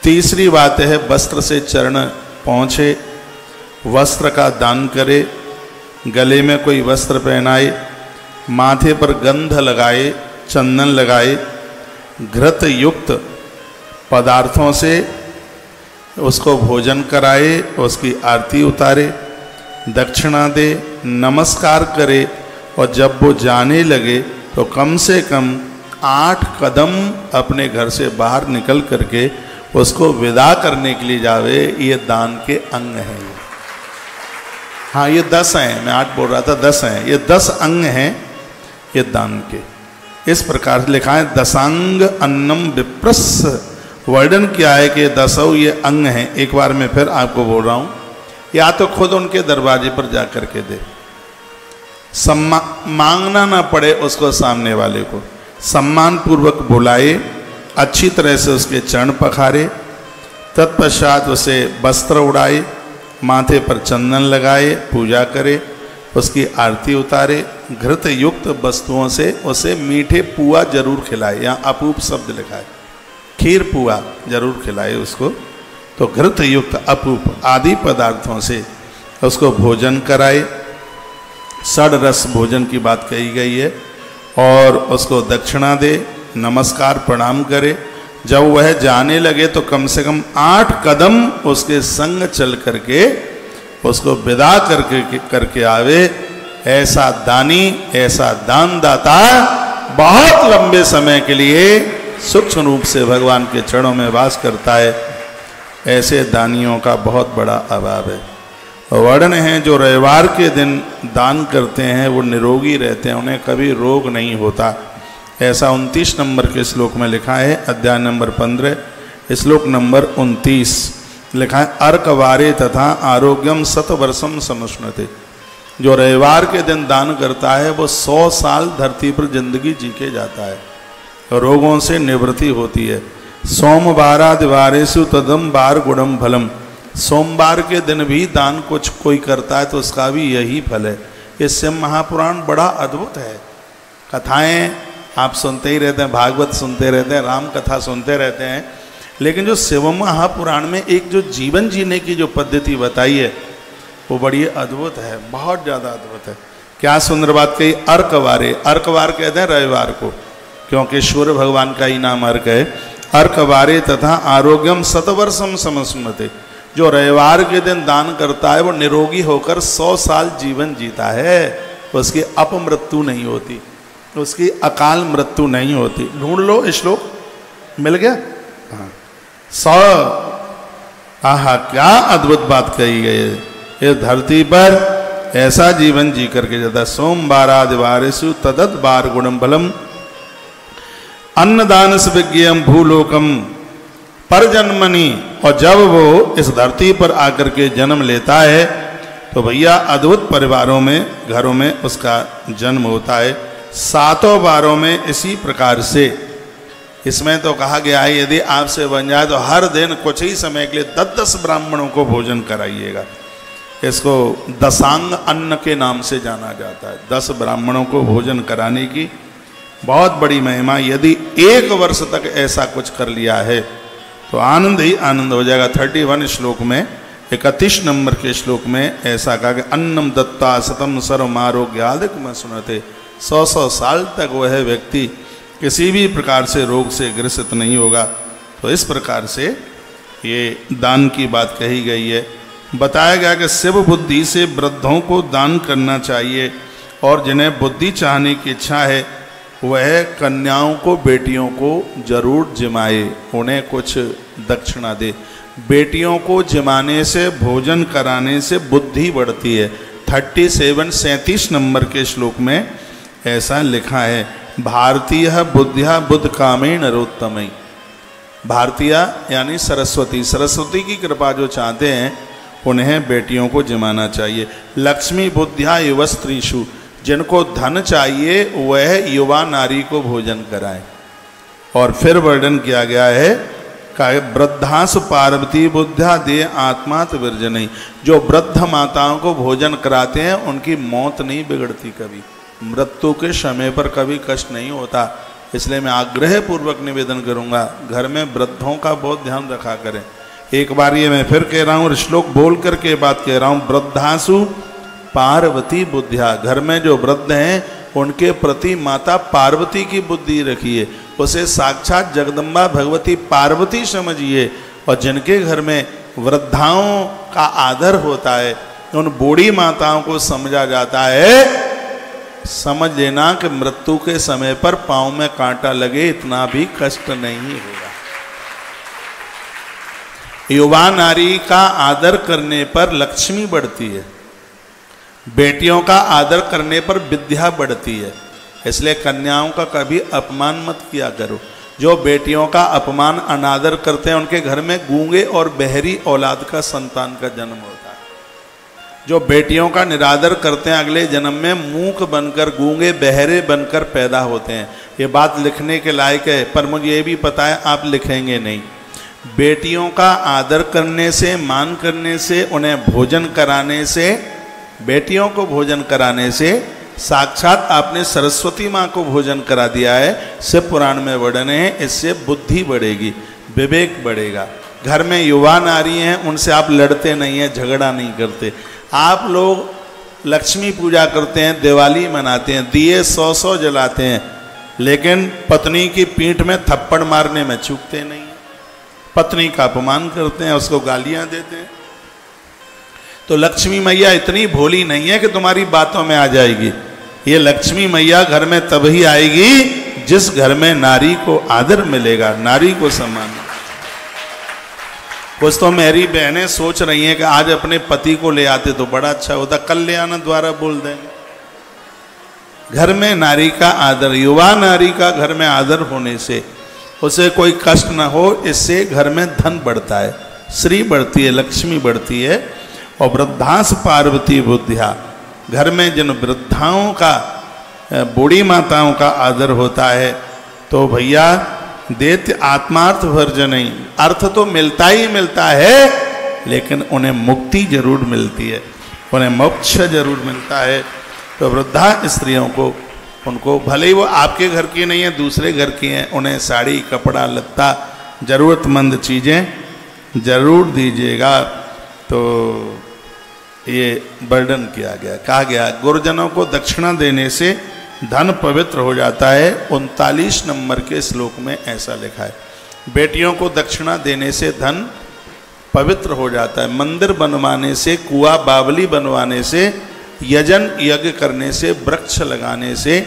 तीसरी बात है वस्त्र से चरण पहुँचे, वस्त्र का दान करे, गले में कोई वस्त्र पहनाए, माथे पर गंध लगाए, चंदन लगाए, घृत युक्त पदार्थों से उसको भोजन कराए, उसकी आरती उतारे, दक्षिणा दे, नमस्कार करे, और जब वो जाने लगे तो कम से कम 8 कदम अपने घर से बाहर निकल करके उसको विदा करने के लिए जावे। ये दान के अंग हैं। हाँ, ये 10 हैं, मैं 8 बोल रहा था, 10 हैं। ये 10 अंग हैं ये दान के। इस प्रकार से लिखा है दशांग अन्नम विप्रस। वर्णन किया है कि 10 ये अंग हैं। एक बार मैं फिर आपको बोल रहा हूँ, या तो खुद उनके दरवाजे पर जा कर के दे, मांगना ना पड़े उसको, सामने वाले को सम्मान पूर्वक बुलाए, अच्छी तरह से उसके चरण पखारे, तत्पश्चात उसे वस्त्र उड़ाए, माथे पर चंदन लगाए, पूजा करे, उसकी आरती उतारे, घृत युक्त वस्तुओं से उसे मीठे पुआ जरूर खिलाए। यहाँ अपूप शब्द लिखा है, खीर पुआ जरूर खिलाए उसको। तो घृत युक्त अपूप आदि पदार्थों से उसको भोजन कराए। षड रस भोजन की बात कही गई है। और उसको दक्षिणा दे, नमस्कार प्रणाम करे। जब वह जाने लगे तो कम से कम 8 कदम उसके संग चल करके उसको विदा करके आवे। ऐसा दानी, ऐसा दान दाता बहुत लंबे समय के लिए सूक्ष्म रूप से भगवान के चरणों में वास करता है। ऐसे दानियों का बहुत बड़ा अभाव है। वर्णन है जो रविवार के दिन दान करते हैं वो निरोगी रहते हैं, उन्हें कभी रोग नहीं होता। ऐसा 29 नंबर के श्लोक में लिखा है, अध्याय नंबर 15 श्लोक नंबर 29 लिखा है, अर्कवारे तथा आरोग्यम 100 वर्षम समुष्णते। जो रविवार के दिन दान करता है वो 100 साल धरती पर जिंदगी जी के जाता है, रोगों से निवृत्ति होती है। सोमवारादिवारेषु तदम बार गुणम फलम सोमवार के दिन भी दान कुछ कोई करता है तो उसका भी यही फल है। ये शिव महापुराण बड़ा अद्भुत है। कथाएं आप सुनते ही रहते हैं, भागवत सुनते रहते हैं, राम कथा सुनते रहते हैं, लेकिन जो शिव महापुराण में एक जो जीवन जीने की जो पद्धति बताई है वो बड़ी अद्भुत है, बहुत ज़्यादा अद्भुत है। क्या सुंदर बात कही। अर्कवारे, अर्कवार कहते हैं रविवार को, क्योंकि सूर्य भगवान का ही नाम अर्क है। अर्कवारे तथा आरोग्यम शतवर्षम समस्मते, जो रविवार के दिन दान करता है वो निरोगी होकर 100 साल जीवन जीता है, उसकी अपमृत्यु नहीं होती, उसकी अकाल मृत्यु नहीं होती। ढूंढ लो श्लोक, मिल गया। हाँ 100। आहा क्या अद्भुत बात कही गई है। इस धरती पर ऐसा जीवन जी करके जाता। सोमवार आदिवारेषु तदत बार गुणम बलम अन्नदान विज्ञम भूलोकम पर जन्मनी। और जब वो इस धरती पर आकर के जन्म लेता है तो भैया अद्भुत परिवारों में, घरों में उसका जन्म होता है। 7 बारों में इसी प्रकार से। इसमें तो कहा गया है यदि आपसे बन जाए तो हर दिन कुछ ही समय के लिए 10-10 ब्राह्मणों को भोजन कराइएगा। इसको दशांग अन्न के नाम से जाना जाता है। 10 ब्राह्मणों को भोजन कराने की बहुत बड़ी महिमा। यदि 1 वर्ष तक ऐसा कुछ कर लिया है तो आनंद ही आनंद हो जाएगा। 31 श्लोक में 31 नंबर के श्लोक में ऐसा कहा कि अन्नम दत्ता सतम सर्वमारोग्यादिक में सुनते। 100 साल तक वह व्यक्ति किसी भी प्रकार से रोग से ग्रसित नहीं होगा। तो इस प्रकार से ये दान की बात कही गई है। बताया गया कि शिव बुद्धि से वृद्धों को दान करना चाहिए, और जिन्हें बुद्धि चाहने की इच्छा है वह कन्याओं को, बेटियों को जरूर जिमाए, उन्हें कुछ दक्षिणा दे। बेटियों को जिमाने से, भोजन कराने से बुद्धि बढ़ती है। 37 नंबर के श्लोक में ऐसा लिखा है, भारतीय बुद्धिया बुद्ध कामे नरोत्तमई। भारतीय यानी सरस्वती, सरस्वती की कृपा जो चाहते हैं उन्हें बेटियों को जिमाना चाहिए। लक्ष्मी बुद्धिया युवा स्त्रीषु, जिनको धन चाहिए वह युवा नारी को भोजन कराए। और फिर वर्णन किया गया है वृद्धासु पार्वती बुद्धिया दे आत्मात विरजनई, जो वृद्ध माताओं को भोजन कराते हैं उनकी मौत नहीं बिगड़ती, कभी मृत्यु के समय पर कभी कष्ट नहीं होता। इसलिए मैं आग्रह पूर्वक निवेदन करूंगा घर में वृद्धों का बहुत ध्यान रखा करें। एक बार ये मैं फिर कह रहा हूँ, श्लोक बोल करके बात कह रहा हूँ। वृद्धासु पार्वती बुद्धिया, घर में जो वृद्ध हैं उनके प्रति माता पार्वती की बुद्धि रखिए, उसे साक्षात जगदम्बा भगवती पार्वती समझिए। और जिनके घर में वृद्धाओं का आदर होता है, उन बूढ़ी माताओं को समझा जाता है, समझ लेना कि मृत्यु के समय पर पांव में कांटा लगे इतना भी कष्ट नहीं होगा। युवा नारी का आदर करने पर लक्ष्मी बढ़ती है, बेटियों का आदर करने पर विद्या बढ़ती है। इसलिए कन्याओं का कभी अपमान मत किया करो। जो बेटियों का अपमान अनादर करते हैं उनके घर में गूंगे और बहरी औलाद का संतान का जन्म होता है। जो बेटियों का निरादर करते हैं अगले जन्म में मूक बनकर, गूंगे बहरे बनकर पैदा होते हैं। ये बात लिखने के लायक है, पर मुझे ये भी पता है आप लिखेंगे नहीं। बेटियों का आदर करने से, मान करने से, उन्हें भोजन कराने से, बेटियों को भोजन कराने से साक्षात आपने सरस्वती माँ को भोजन करा दिया है। शिव पुराण में वर्णन है, इससे बुद्धि बढ़ेगी, विवेक बढ़ेगा। घर में युवा नारी हैं, उनसे आप लड़ते नहीं हैं, झगड़ा नहीं करते। आप लोग लक्ष्मी पूजा करते हैं, दिवाली मनाते हैं, दिए 100 जलाते हैं, लेकिन पत्नी की पीठ में थप्पड़ मारने में चूकते नहीं हैं। पत्नी का अपमान करते हैं, उसको गालियां देते हैं। तो लक्ष्मी मैया इतनी भोली नहीं है कि तुम्हारी बातों में आ जाएगी। ये लक्ष्मी मैया घर में तभी आएगी जिस घर में नारी को आदर मिलेगा, नारी को सम्मान। कुछ तो मेरी बहनें सोच रही हैं कि आज अपने पति को ले आते तो बड़ा अच्छा होता, कल ले आना द्वारा बोल देंगे। घर में नारी का आदर, युवा नारी का घर में आदर होने से उसे कोई कष्ट न हो, इससे घर में धन बढ़ता है, श्री बढ़ती है, लक्ष्मी बढ़ती है। और वृद्धास पार्वती बुद्धिया, घर में जिन वृद्धाओं का, बूढ़ी माताओं का आदर होता है तो भैया देत आत्मार्थ वर्जन, अर्थ तो मिलता ही मिलता है, लेकिन उन्हें मुक्ति जरूर मिलती है, उन्हें मोक्ष जरूर मिलता है। तो वृद्धा स्त्रियों को, उनको भले ही वो आपके घर की नहीं है, दूसरे घर की हैं, उन्हें साड़ी कपड़ा लत्ता ज़रूरतमंद चीज़ें ज़रूर दीजिएगा। तो ये वर्णन किया गया, कहा गया गुरुजनों को दक्षिणा देने से धन पवित्र हो जाता है। 39 नंबर के श्लोक में ऐसा लिखा है, बेटियों को दक्षिणा देने से धन पवित्र हो जाता है। मंदिर बनवाने से, कुआं बावली बनवाने से, यजन यज्ञ करने से, वृक्ष लगाने से,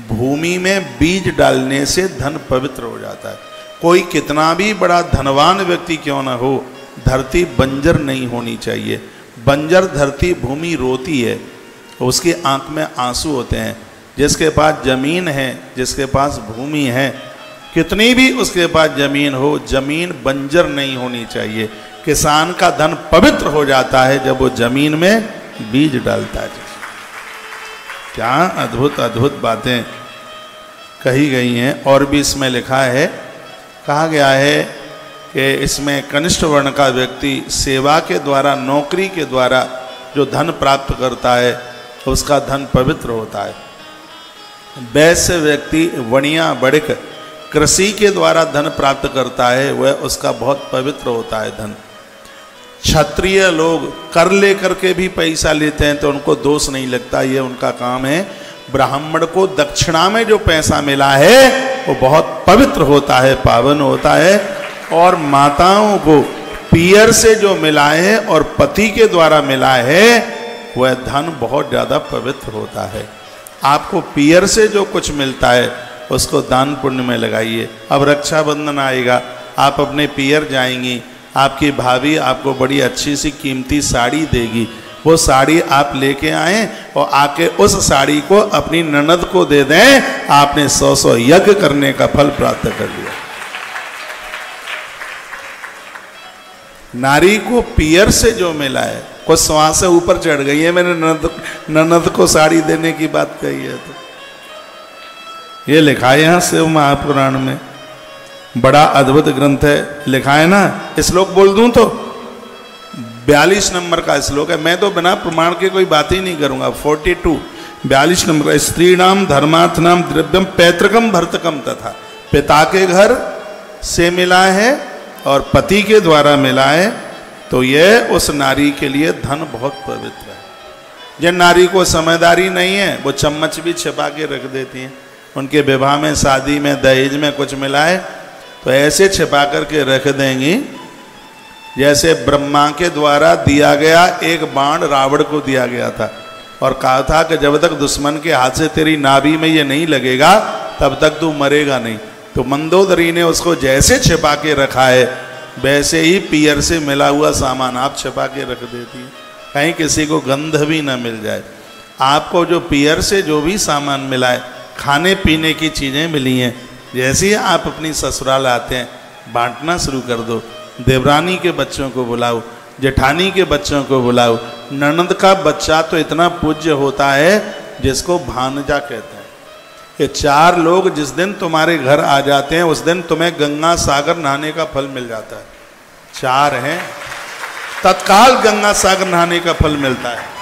भूमि में बीज डालने से धन पवित्र हो जाता है। कोई कितना भी बड़ा धनवान व्यक्ति क्यों ना हो, धरती बंजर नहीं होनी चाहिए। बंजर धरती भूमि रोती है, उसकी आंख में आंसू होते हैं। जिसके पास जमीन है, जिसके पास भूमि है, कितनी भी उसके पास जमीन हो, जमीन बंजर नहीं होनी चाहिए। किसान का धन पवित्र हो जाता है जब वो जमीन में बीज डालता है। क्या अद्भुत अद्भुत बातें कही गई हैं। और भी इसमें लिखा है, कहा गया है कि इसमें कनिष्ठ वर्ण का व्यक्ति सेवा के द्वारा, नौकरी के द्वारा जो धन प्राप्त करता है उसका धन पवित्र होता है। वैश्य व्यक्ति, वणिया बड़िक, कृषि के द्वारा धन प्राप्त करता है, वह उसका बहुत पवित्र होता है धन। क्षत्रिय लोग कर लेकर के भी पैसा लेते हैं तो उनको दोष नहीं लगता, ये उनका काम है। ब्राह्मण को दक्षिणा में जो पैसा मिला है वो बहुत पवित्र होता है, पावन होता है। और माताओं को पियर से जो मिला है और पति के द्वारा मिला है वह धन बहुत ज़्यादा पवित्र होता है। आपको पियर से जो कुछ मिलता है उसको दान पुण्य में लगाइए। अब रक्षाबंधन आएगा, आप अपने पियर जाएंगी, आपकी भाभी आपको बड़ी अच्छी सी कीमती साड़ी देगी, वो साड़ी आप लेके आएँ और आके उस साड़ी को अपनी ननद को दे दें, आपने 100 यज्ञ करने का फल प्राप्त कर लिया। नारी को पियर से जो मिला है, कुछ श्वास से ऊपर चढ़ गई है, मैंने ननद को साड़ी देने की बात कही है। तो ये लिखा है यहाँ शिव महापुराण में, बड़ा अद्भुत ग्रंथ है, लिखा है ना। श्लोक बोल दूं तो 42 नंबर का श्लोक है, मैं तो बिना प्रमाण के कोई बात ही नहीं करूंगा। 42 नंबर का, स्त्री नाम धर्मार्थ नाम द्रव्यम पैतृकम भर्तकम तथा, पिता के घर से मिला है और पति के द्वारा मिला है तो यह उस नारी के लिए धन बहुत पवित्र है। जिन नारी को समझदारी नहीं है वो चम्मच भी छिपा के रख देती हैं। उनके विवाह में, शादी में, दहेज में कुछ मिला है तो ऐसे छिपा करके रख देंगी जैसे ब्रह्मा के द्वारा दिया गया एक बाण रावण को दिया गया था और कहा था कि जब तक दुश्मन के हाथ से तेरी नाभि में ये नहीं लगेगा तब तक तू मरेगा नहीं। तो मंदोदरी ने उसको जैसे छिपा के रखा है वैसे ही पियर से मिला हुआ सामान आप छिपा के रख देती है, कहीं किसी को गंध भी ना मिल जाए। आपको जो पियर से जो भी सामान मिला है, खाने पीने की चीज़ें मिली हैं, जैसे ही आप अपनी ससुराल आते हैं बांटना शुरू कर दो। देवरानी के बच्चों को बुलाओ, जेठानी के बच्चों को बुलाओ। ननद का बच्चा तो इतना पूज्य होता है जिसको भांजा कहते हैं। ये 4 लोग जिस दिन तुम्हारे घर आ जाते हैं उस दिन तुम्हें गंगा सागर नहाने का फल मिल जाता है। 4 हैं, तत्काल गंगा सागर नहाने का फल मिलता है।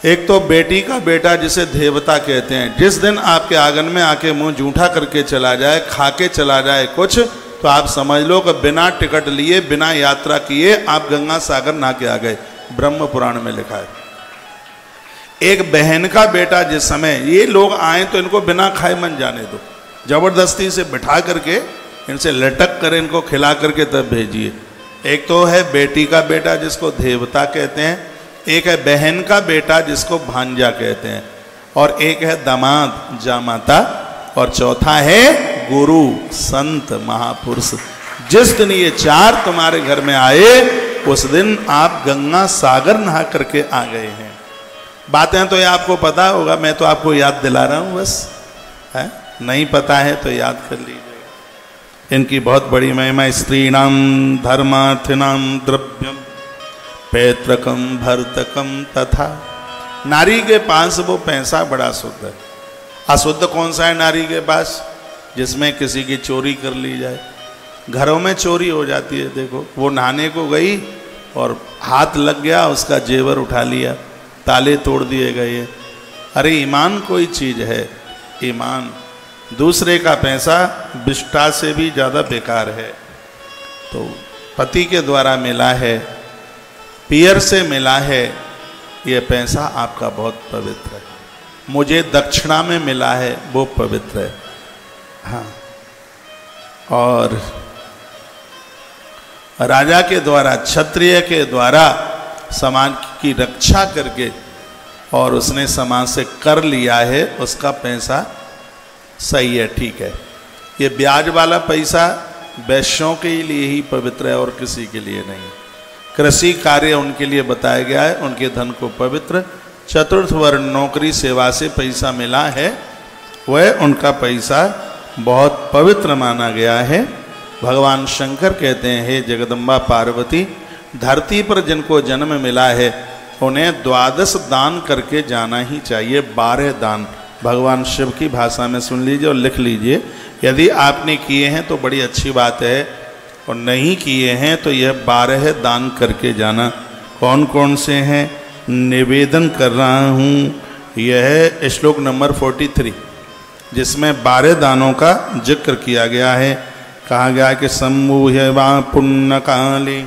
एक तो बेटी का बेटा जिसे देवता कहते हैं, जिस दिन आपके आंगन में आके मुंह जूठा करके चला जाए, खा के चला जाए कुछ, तो आप समझ लो कि बिना टिकट लिए, बिना यात्रा किए आप गंगा सागर नहा के आ गए। ब्रह्म पुराण में लिखा है। एक बहन का बेटा जिस समय ये लोग आए तो इनको बिना खाए मन जाने दो, जबरदस्ती से बिठा करके इनसे लटक कर इनको खिला करके तब भेजिए। एक तो है बेटी का बेटा जिसको देवता कहते हैं, एक है बहन का बेटा जिसको भांजा कहते हैं, और एक है दामाद जामाता, और चौथा है गुरु संत महापुरुष। जिस दिन ये 4 तुम्हारे घर में आए उस दिन आप गंगा सागर नहा करके आ गए हैं। बातें तो ये आपको पता होगा, मैं तो आपको याद दिला रहा हूँ बस, है नहीं पता है तो याद कर लीजिएगा। इनकी बहुत बड़ी महिमा। स्त्रीणाम धर्मार्थिनाम द्रव्यम पैतृकम भर्तकम तथा। नारी के पास वो पैसा बड़ा शुद्ध है। अशुद्ध कौन सा है नारी के पास? जिसमें किसी की चोरी कर ली जाए। घरों में चोरी हो जाती है। देखो वो नहाने को गई और हाथ लग गया, उसका जेवर उठा लिया, ताले तोड़ दिए गए। अरे ईमान कोई चीज़ है, ईमान दूसरे का पैसा विष्ठा से भी ज़्यादा बेकार है। तो पति के द्वारा मिला है, पियर से मिला है, ये पैसा आपका बहुत पवित्र है। मुझे दक्षिणा में मिला है, वो पवित्र है। हाँ, और राजा के द्वारा, क्षत्रिय के द्वारा समाज की रक्षा करके और उसने समाज से कर लिया है, उसका पैसा सही है, ठीक है। ये ब्याज वाला पैसा वैश्यों के लिए ही पवित्र है और किसी के लिए नहीं। कृषि कार्य उनके लिए बताया गया है, उनके धन को पवित्र। चतुर्थ वर्ण नौकरी सेवा से पैसा मिला है, वह उनका पैसा बहुत पवित्र माना गया है। भगवान शंकर कहते हैं, हे जगदम्बा पार्वती, धरती पर जिनको जन्म मिला है उन्हें 12 दान करके जाना ही चाहिए। 12 दान भगवान शिव की भाषा में सुन लीजिए और लिख लीजिए। यदि आपने किए हैं तो बड़ी अच्छी बात है, और नहीं किए हैं तो यह 12 दान करके जाना। कौन कौन से हैं निवेदन कर रहा हूँ। यह श्लोक नंबर 43 जिसमें 12 दानों का जिक्र किया गया है। कहा गया कि सम्मूह्य वा पुण्य काले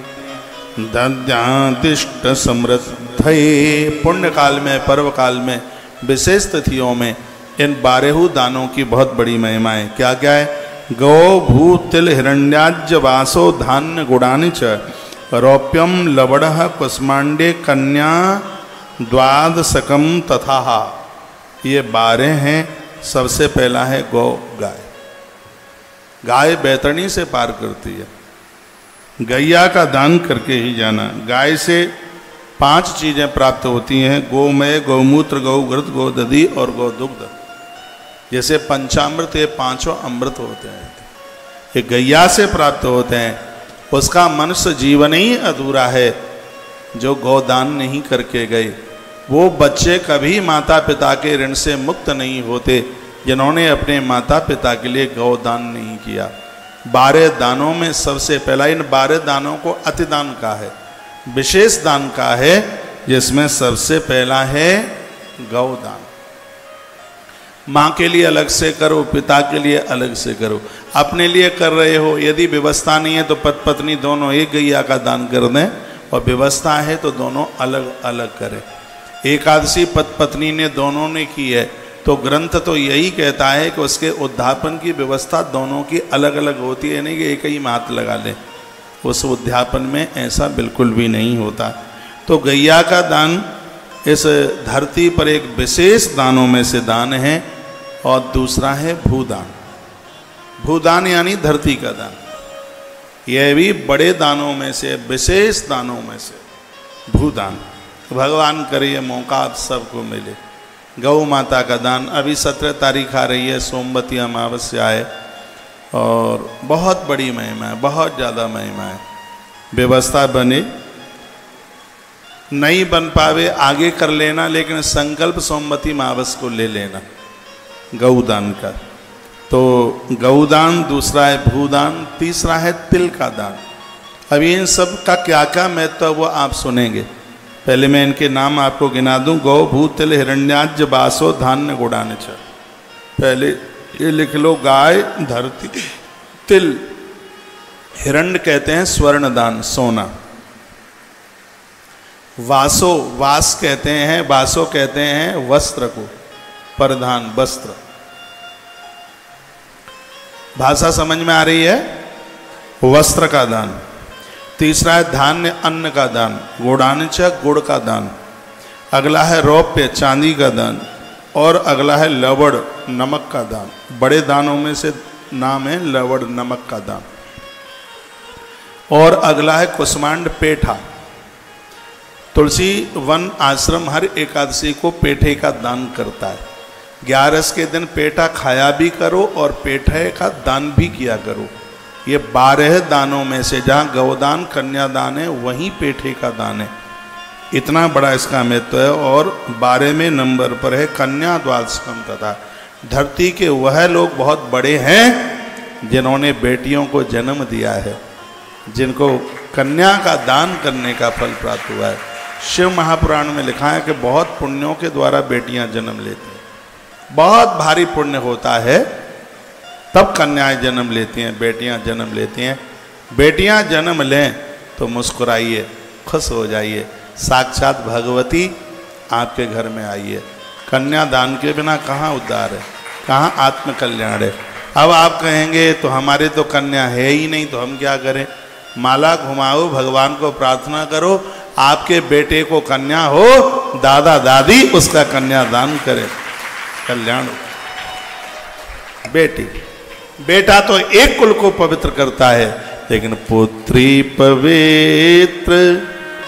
दद्यादिष्ट समृद्धये। पुण्य काल में, पर्व काल में, विशेष तिथियों में इन 12 दानों की बहुत बड़ी महिमा है। क्या क्या है? गौ भू तिल हिरण्याज्य वासो धान्य गुणानि च रौप्यम लवड़ कुष्मांडे कन्या द्वादशकम तथा। ये 12 हैं। सबसे पहला है गौ, गाय। गाय बैतरणी से पार करती है, गैया का दान करके ही जाना। गाय से 5 चीज़ें प्राप्त होती हैं, गोमय, गौमूत्र, गौघृत, गोदधि और गोदुग्ध। जैसे पंचामृत, ये 5 अमृत होते हैं, ये गैया से प्राप्त होते हैं। उसका मनुष्य जीवन ही अधूरा है जो गोदान नहीं करके गए। वो बच्चे कभी माता पिता के ऋण से मुक्त नहीं होते जिन्होंने अपने माता पिता के लिए गोदान नहीं किया। 12 दानों में सबसे पहला, इन 12 दानों को अतिदान का है, विशेष दान का है, जिसमें सबसे पहला है गौदान। माँ के लिए अलग से करो, पिता के लिए अलग से करो। अपने लिए कर रहे हो, यदि व्यवस्था नहीं है तो पति पत्नी दोनों एक गैया का दान कर दें, और व्यवस्था है तो दोनों अलग अलग करें। एकादशी पति पत्नी ने दोनों ने की है तो ग्रंथ तो यही कहता है कि उसके उद्यापन की व्यवस्था दोनों की अलग अलग होती है, नहीं कि एक ही में हाथ लगा ले। उस उद्यापन में ऐसा बिल्कुल भी नहीं होता। तो गैया का दान इस धरती पर एक विशेष दानों में से दान है। और दूसरा है भूदान। भूदान यानी धरती का दान। यह भी बड़े दानों में से, विशेष दानों में से भूदान। भगवान करे ये मौका आप सबको मिले। गौ माता का दान, अभी 17 तारीख आ रही है, सोमवती अमावस्या है, और बहुत बड़ी महिमा है, बहुत ज़्यादा महिमा है। व्यवस्था बने, नहीं बन पावे आगे कर लेना, लेकिन संकल्प सोमवती अमावस्या को ले लेना गौदान का। तो गौदान, दूसरा है भूदान, तीसरा है तिल का दान। अभी इन सब का क्या क्या महत्व है वो आप सुनेंगे। पहले मैं इनके नाम आपको गिना दूं। गौ, भू, तिल, हिरण्याज्य, बासो, धान्य, गुड़ान। पहले ये लिख लो, गाय, धरती, तिल। हिरण्य कहते हैं स्वर्ण दान, सोना। वासो, वास कहते हैं, वासो कहते हैं वस्त्र को, परिधान, वस्त्र। भाषा समझ में आ रही है? वस्त्र का दान। तीसरा है धान्य, अन्न का दान, गुड़ानिच, गुड़ का दान। अगला है रौप्य, चांदी का दान। और अगला है लवड़, नमक का दान। बड़े दानों में से नाम है लवड़, नमक का दान। और अगला है कुष्मांड, पेठा। तुलसी वन आश्रम हर एकादशी को पेठे का दान करता है। 11 के दिन पेठा खाया भी करो और पेठे का दान भी किया करो। ये 12 दानों में से जहाँ गौदान, कन्यादान है, वहीं पेठे का दान है। इतना बड़ा इसका महत्व है। और 12वें नंबर पर है कन्या द्वादशकम तथा। धरती के वह लोग बहुत बड़े हैं जिन्होंने बेटियों को जन्म दिया है, जिनको कन्या का दान करने का फल प्राप्त हुआ है। शिव महापुराण में लिखा है कि बहुत पुण्यों के द्वारा बेटियां जन्म लेती हैं। बहुत भारी पुण्य होता है तब कन्याएं जन्म लेती हैं, बेटियां जन्म लेती हैं। बेटियां जन्म लें तो मुस्कुराइए, खुश हो जाइए, साक्षात भगवती आपके घर में आई है। कन्यादान के बिना कहाँ उद्धार है, कहाँ आत्मकल्याण है। अब आप कहेंगे तो हमारे तो कन्या है ही नहीं, तो हम क्या करें? माला घुमाओ, भगवान को प्रार्थना करो आपके बेटे को कन्या हो, दादा दादी उसका कन्यादान करें, कल्याण। बेटी बेटा तो एक कुल को पवित्र करता है, लेकिन पुत्री पवित्र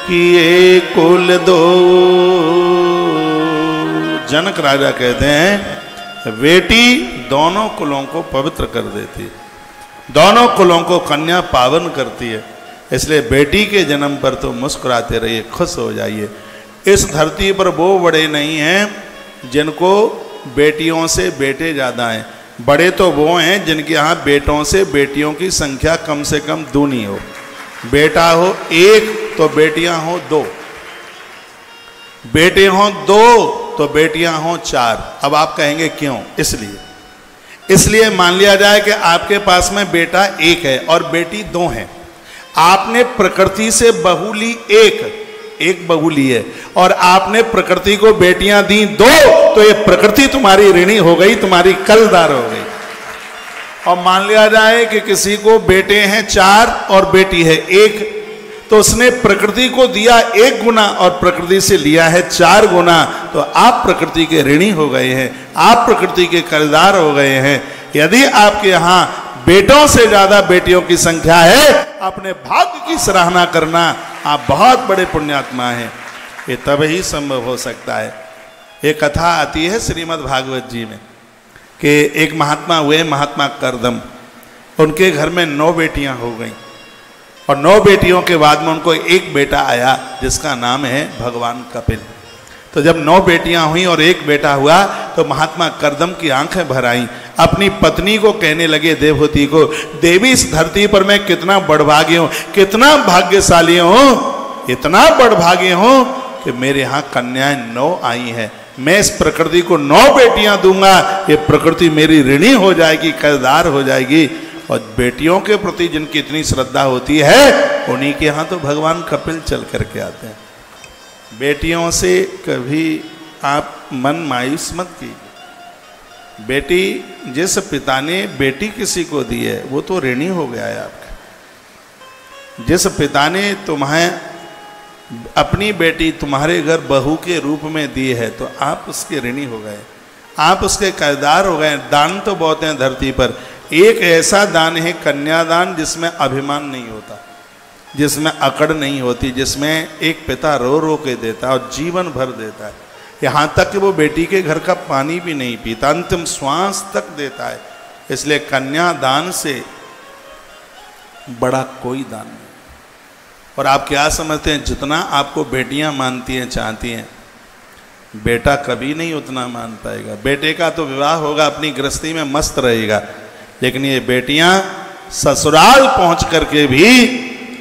किए कुल दो। जनक राजा कहते हैं बेटी दोनों कुलों को पवित्र कर देती है, दोनों कुलों को कन्या पावन करती है। इसलिए बेटी के जन्म पर तो मुस्कुराते रहिए, खुश हो जाइए। इस धरती पर वो बड़े नहीं हैं जिनको बेटियों से बेटे ज़्यादा हैं, बड़े तो वो हैं जिनके यहाँ बेटों से बेटियों की संख्या कम से कम दूनी हो। बेटा हो एक तो बेटियां हो दो, बेटे हों दो तो बेटियां हों चार। अब आप कहेंगे क्यों? इसलिए मान लिया जाए कि आपके पास में बेटा एक है और बेटी दो है। आपने प्रकृति से बहू ली एक बहू ली है और आपने प्रकृति को बेटियां दी दो, तो ये प्रकृति तुम्हारी ऋणी हो गई, तुम्हारी कर्जदार हो गई। और मान लिया जाए कि किसी को बेटे हैं चार और बेटी है एक, तो उसने प्रकृति को दिया एक गुना और प्रकृति से लिया है चार गुना, तो आप प्रकृति के ऋणी हो गए हैं, आप प्रकृति के कर्जदार हो गए हैं। यदि आपके यहाँ बेटों से ज्यादा बेटियों की संख्या है, अपने भाग्य की सराहना करना, आप बहुत बड़े पुण्यात्मा हैं। ये तभी संभव हो सकता है। एक कथा आती है श्रीमद् भागवत जी में कि एक महात्मा हुए, महात्मा करदम, उनके घर में 9 बेटियां हो गईं और 9 बेटियों के बाद में उनको एक बेटा आया जिसका नाम है भगवान कपिल। तो जब 9 बेटियां हुई और एक बेटा हुआ तो महात्मा करदम की आंखें भर आईं। अपनी पत्नी को कहने लगे, देवहूति को, देवी इस धरती पर मैं कितना बड़भागी हूँ, कितना भाग्यशाली हूँ, इतना बड़भागी हूँ कि मेरे यहाँ कन्याएं 9 आई हैं। मैं इस प्रकृति को 9 बेटियां दूंगा, ये प्रकृति मेरी ऋणी हो जाएगी, कर्जदार हो जाएगी। और बेटियों के प्रति जिनकी इतनी श्रद्धा होती है, उन्हीं के यहाँ तो भगवान कपिल चल करके आते हैं। बेटियों से कभी आप मन मायूस मत कीजिए। बेटी, जिस पिता ने बेटी किसी को दी है वो तो ऋणी हो गया है आपका। जिस पिता ने तुम्हें अपनी बेटी तुम्हारे घर बहू के रूप में दी है तो आप उसके ऋणी हो गए, आप उसके कर्जदार हो गए। दान तो बहुत हैं धरती पर, एक ऐसा दान है कन्यादान जिसमें अभिमान नहीं होता, जिसमें अकड़ नहीं होती, जिसमें एक पिता रो रो के देता है और जीवन भर देता है। यहाँ तक कि वो बेटी के घर का पानी भी नहीं पीता, अंतिम श्वास तक देता है। इसलिए कन्यादान से बड़ा कोई दान नहीं। और आप क्या समझते हैं, जितना आपको बेटियां मानती हैं, चाहती हैं, बेटा कभी नहीं उतना मान पाएगा। बेटे का तो विवाह होगा, अपनी गृहस्थी में मस्त रहेगा, लेकिन ये बेटियां ससुराल पहुंच करके भी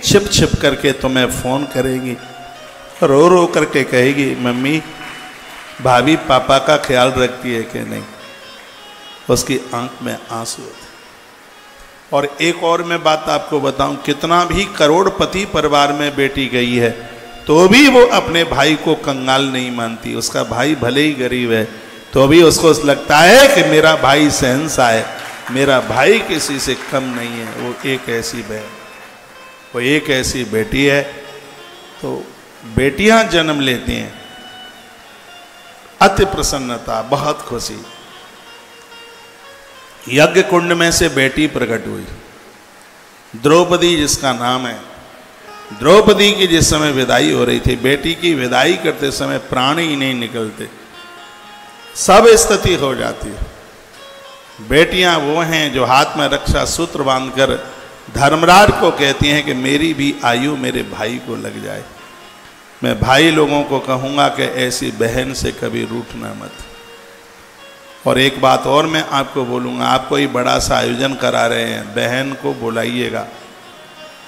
छिप छिप करके तुम्हें फोन करेगी, रो रो करके कहेगी, मम्मी भाभी पापा का ख्याल रखती है कि नहीं। उसकी आंख में आंसू होते। और एक और मैं बात आपको बताऊं, कितना भी करोड़पति परिवार में बेटी गई है तो भी वो अपने भाई को कंगाल नहीं मानती। उसका भाई भले ही गरीब है तो भी उसको लगता है कि मेरा भाई शहंशाह है, मेरा भाई किसी से कम नहीं है। वो एक ऐसी बहन, वो एक ऐसी बेटी है। तो बेटियां जन्म लेती हैं, अति प्रसन्नता, बहुत खुशी। यज्ञ कुंड में से बेटी प्रकट हुई, द्रौपदी जिसका नाम है। द्रौपदी की जिस समय विदाई हो रही थी, बेटी की विदाई करते समय प्राण ही नहीं निकलते, सब स्थिति हो जाती है। बेटियां वो हैं जो हाथ में रक्षा सूत्र बांधकर धर्मराज को कहती हैं कि मेरी भी आयु मेरे भाई को लग जाए। मैं भाई लोगों को कहूँगा कि ऐसी बहन से कभी रूठना मत। और एक बात और मैं आपको बोलूँगा, आप कोई बड़ा सा आयोजन करा रहे हैं, बहन को बुलाइएगा,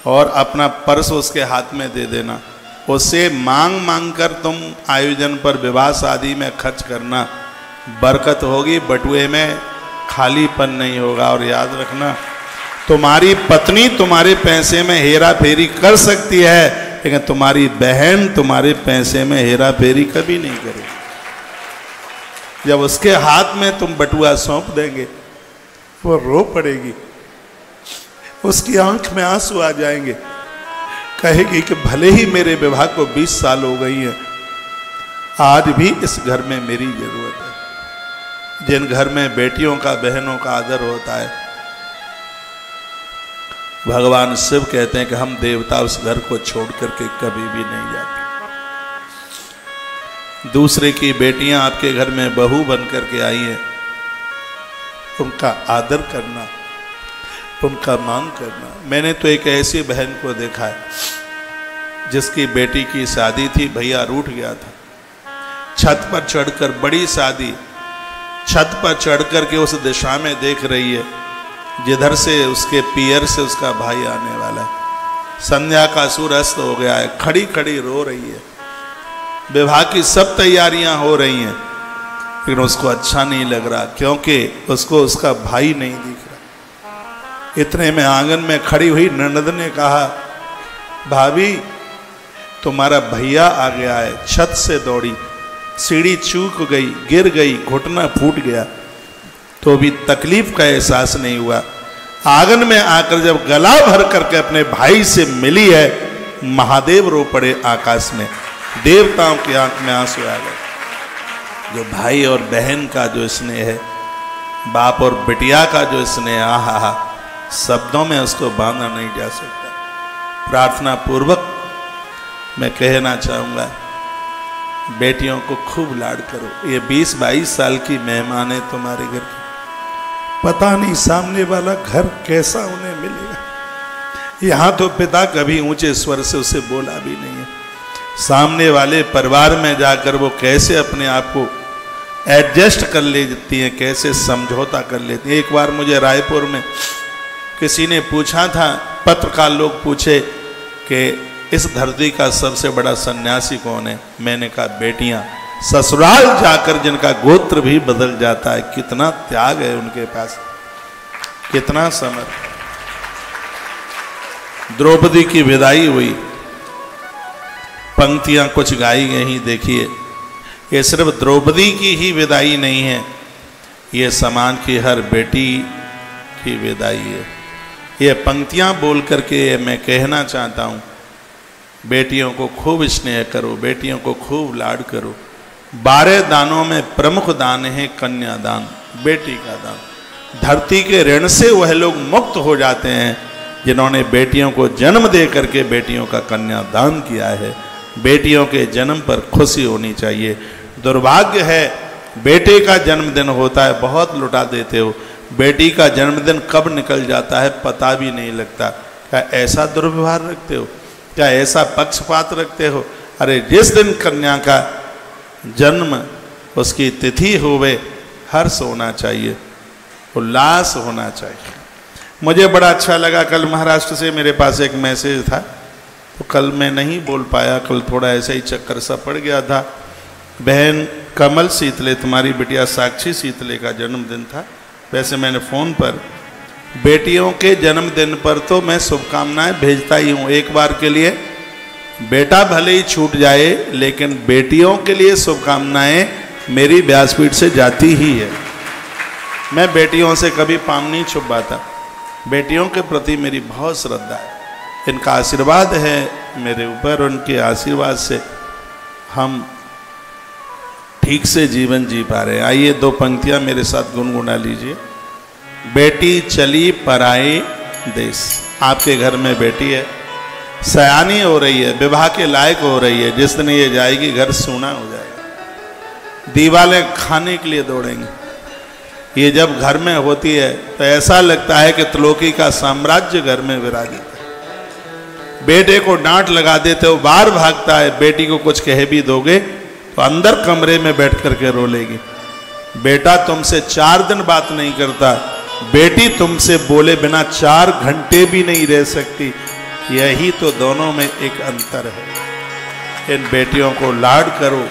और अपना पर्स उसके हाथ में दे देना। उससे मांग मांग कर तुम आयोजन पर विवाह शादी में खर्च करना, बरकत होगी, बटुए में खालीपन नहीं होगा। और याद रखना, तुम्हारी पत्नी तुम्हारे पैसे में हेरा फेरी कर सकती है, लेकिन तुम्हारी बहन तुम्हारे पैसे में हेरा फेरी कभी नहीं करेगी। जब उसके हाथ में तुम बटुआ सौंप देंगे, वो रो पड़ेगी, उसकी आंख में आंसू आ जाएंगे, कहेगी कि भले ही मेरे विवाह को 20 साल हो गई है, आज भी इस घर में मेरी जरूरत है। जिन घर में बेटियों का, बहनों का आदर होता है, भगवान शिव कहते हैं कि हम देवता उस घर को छोड़ करके कभी भी नहीं जाते। दूसरे की बेटियां आपके घर में बहू बन करके आई हैं, उनका आदर करना, उनका मान करना। मैंने तो एक ऐसी बहन को देखा है जिसकी बेटी की शादी थी, भैया रूठ गया था, छत पर चढ़कर, बड़ी शादी, छत पर चढ़कर के उस दिशा में देख रही है जिधर से उसके पियर से उसका भाई आने वाला है। संध्या का सूर्यास्त हो गया है, खड़ी खड़ी रो रही है। विवाह की सब तैयारियां हो रही हैं, लेकिन उसको अच्छा नहीं लग रहा, क्योंकि उसको उसका भाई नहीं दिख रहा। इतने में आंगन में खड़ी हुई ननद ने कहा, भाभी तुम्हारा भैया आ गया है। छत से दौड़ी, सीढ़ी चूक गई, गिर गई, घुटना फूट गया, तो भी तकलीफ का एहसास नहीं हुआ। आंगन में आकर जब गला भर करके अपने भाई से मिली है, महादेव रो पड़े आकाश में, देवताओं की आंख में आंसू आ गए। जो भाई और बहन का जो स्नेह है, बाप और बिटिया का जो स्नेह, आहा, शब्दों में उसको बांधा नहीं जा सकता। प्रार्थना पूर्वक मैं कहना चाहूँगा, बेटियों को खूब लाड करो। ये 20-22 साल की मेहमान है तुम्हारे घर की, पता नहीं सामने वाला घर कैसा उन्हें मिलेगा। यहाँ तो पिता कभी ऊंचे स्वर से उसे बोला भी नहीं है, सामने वाले परिवार में जाकर वो कैसे अपने आप को एडजस्ट कर लेती हैं, कैसे समझौता कर लेती हैं। एक बार मुझे रायपुर में किसी ने पूछा था, पत्रकार लोग पूछे कि इस धरती का सबसे बड़ा सन्यासी कौन है? मैंने कहा बेटियां। ससुराल जाकर जिनका गोत्र भी बदल जाता है, कितना त्याग है उनके पास, कितना समर्पण। द्रौपदी की विदाई हुई, पंक्तियां कुछ गाई गई, देखिए ये सिर्फ द्रौपदी की ही विदाई नहीं है, ये समाज की हर बेटी की विदाई है। ये पंक्तियां बोल करके मैं कहना चाहता हूँ, बेटियों को खूब स्नेह करो, बेटियों को खूब लाड करो। 12 दानों में प्रमुख दान है कन्यादान, बेटी का दान। धरती के ऋण से वह लोग मुक्त हो जाते हैं जिन्होंने बेटियों को जन्म दे करके बेटियों का कन्यादान किया है। बेटियों के जन्म पर खुशी होनी चाहिए। दुर्भाग्य है, बेटे का जन्मदिन होता है, बहुत लुटा देते हो, बेटी का जन्मदिन कब निकल जाता है पता भी नहीं लगता। क्या ऐसा दुर्व्यवहार रखते हो? क्या ऐसा पक्षपात रखते हो? अरे जिस दिन कन्या का जन्म, उसकी तिथि होवे, हर्ष होना चाहिए, उल्लास होना चाहिए। मुझे बड़ा अच्छा लगा, कल महाराष्ट्र से मेरे पास एक मैसेज था, तो कल मैं नहीं बोल पाया, कल थोड़ा ऐसा ही चक्कर सा पड़ गया था। बहन कमल शीतले, तुम्हारी बिटिया साक्षी शीतले का जन्मदिन था। वैसे मैंने फ़ोन पर बेटियों के जन्मदिन पर तो मैं शुभकामनाएं भेजता ही हूँ। एक बार के लिए बेटा भले ही छूट जाए, लेकिन बेटियों के लिए शुभकामनाएं मेरी व्यासपीठ से जाती ही है। मैं बेटियों से कभी पाम नहीं छुपाता, बेटियों के प्रति मेरी बहुत श्रद्धा है। इनका आशीर्वाद है मेरे ऊपर, उनके आशीर्वाद से हम ठीक से जीवन जी पा रहे हैं। आइए 2 पंक्तियां मेरे साथ गुनगुना लीजिए। बेटी चली पराए देश। आपके घर में बेटी है, सयानी हो रही है, विवाह के लायक हो रही है, जिस दिन ये जाएगी घर सूना हो जाएगा, दीवालें खाने के लिए दौड़ेंगे। ये जब घर में होती है तो ऐसा लगता है कि त्रिलोकी का साम्राज्य घर में विराजित है। बेटे को डांट लगा देते हो, बाहर भागता है, बेटी को कुछ कह भी दोगे तो अंदर कमरे में बैठ करके रो लेगी। बेटा तुमसे 4 दिन बात नहीं करता, बेटी तुमसे बोले बिना 4 घंटे भी नहीं रह सकती। यही तो दोनों में एक अंतर है। इन बेटियों को लाड करो,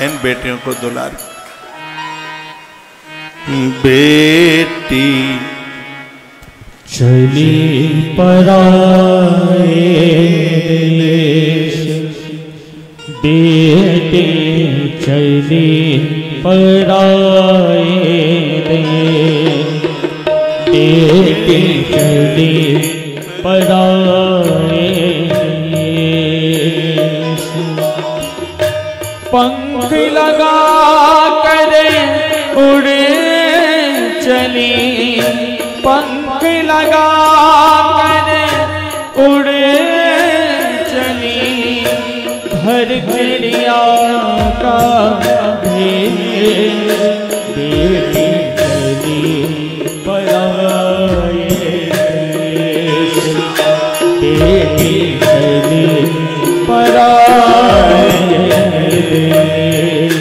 इन बेटियों को दुलार करो। बेटी चली पराए देश, बेटी चली पराए देश, बेटी चली पराए देश। पंख लगा कर उड़े चली, पंख लगा कर उड़े चली, घर चिड़िया का भेष, बेटी चली पराए देश, बेटी चली पराए देश।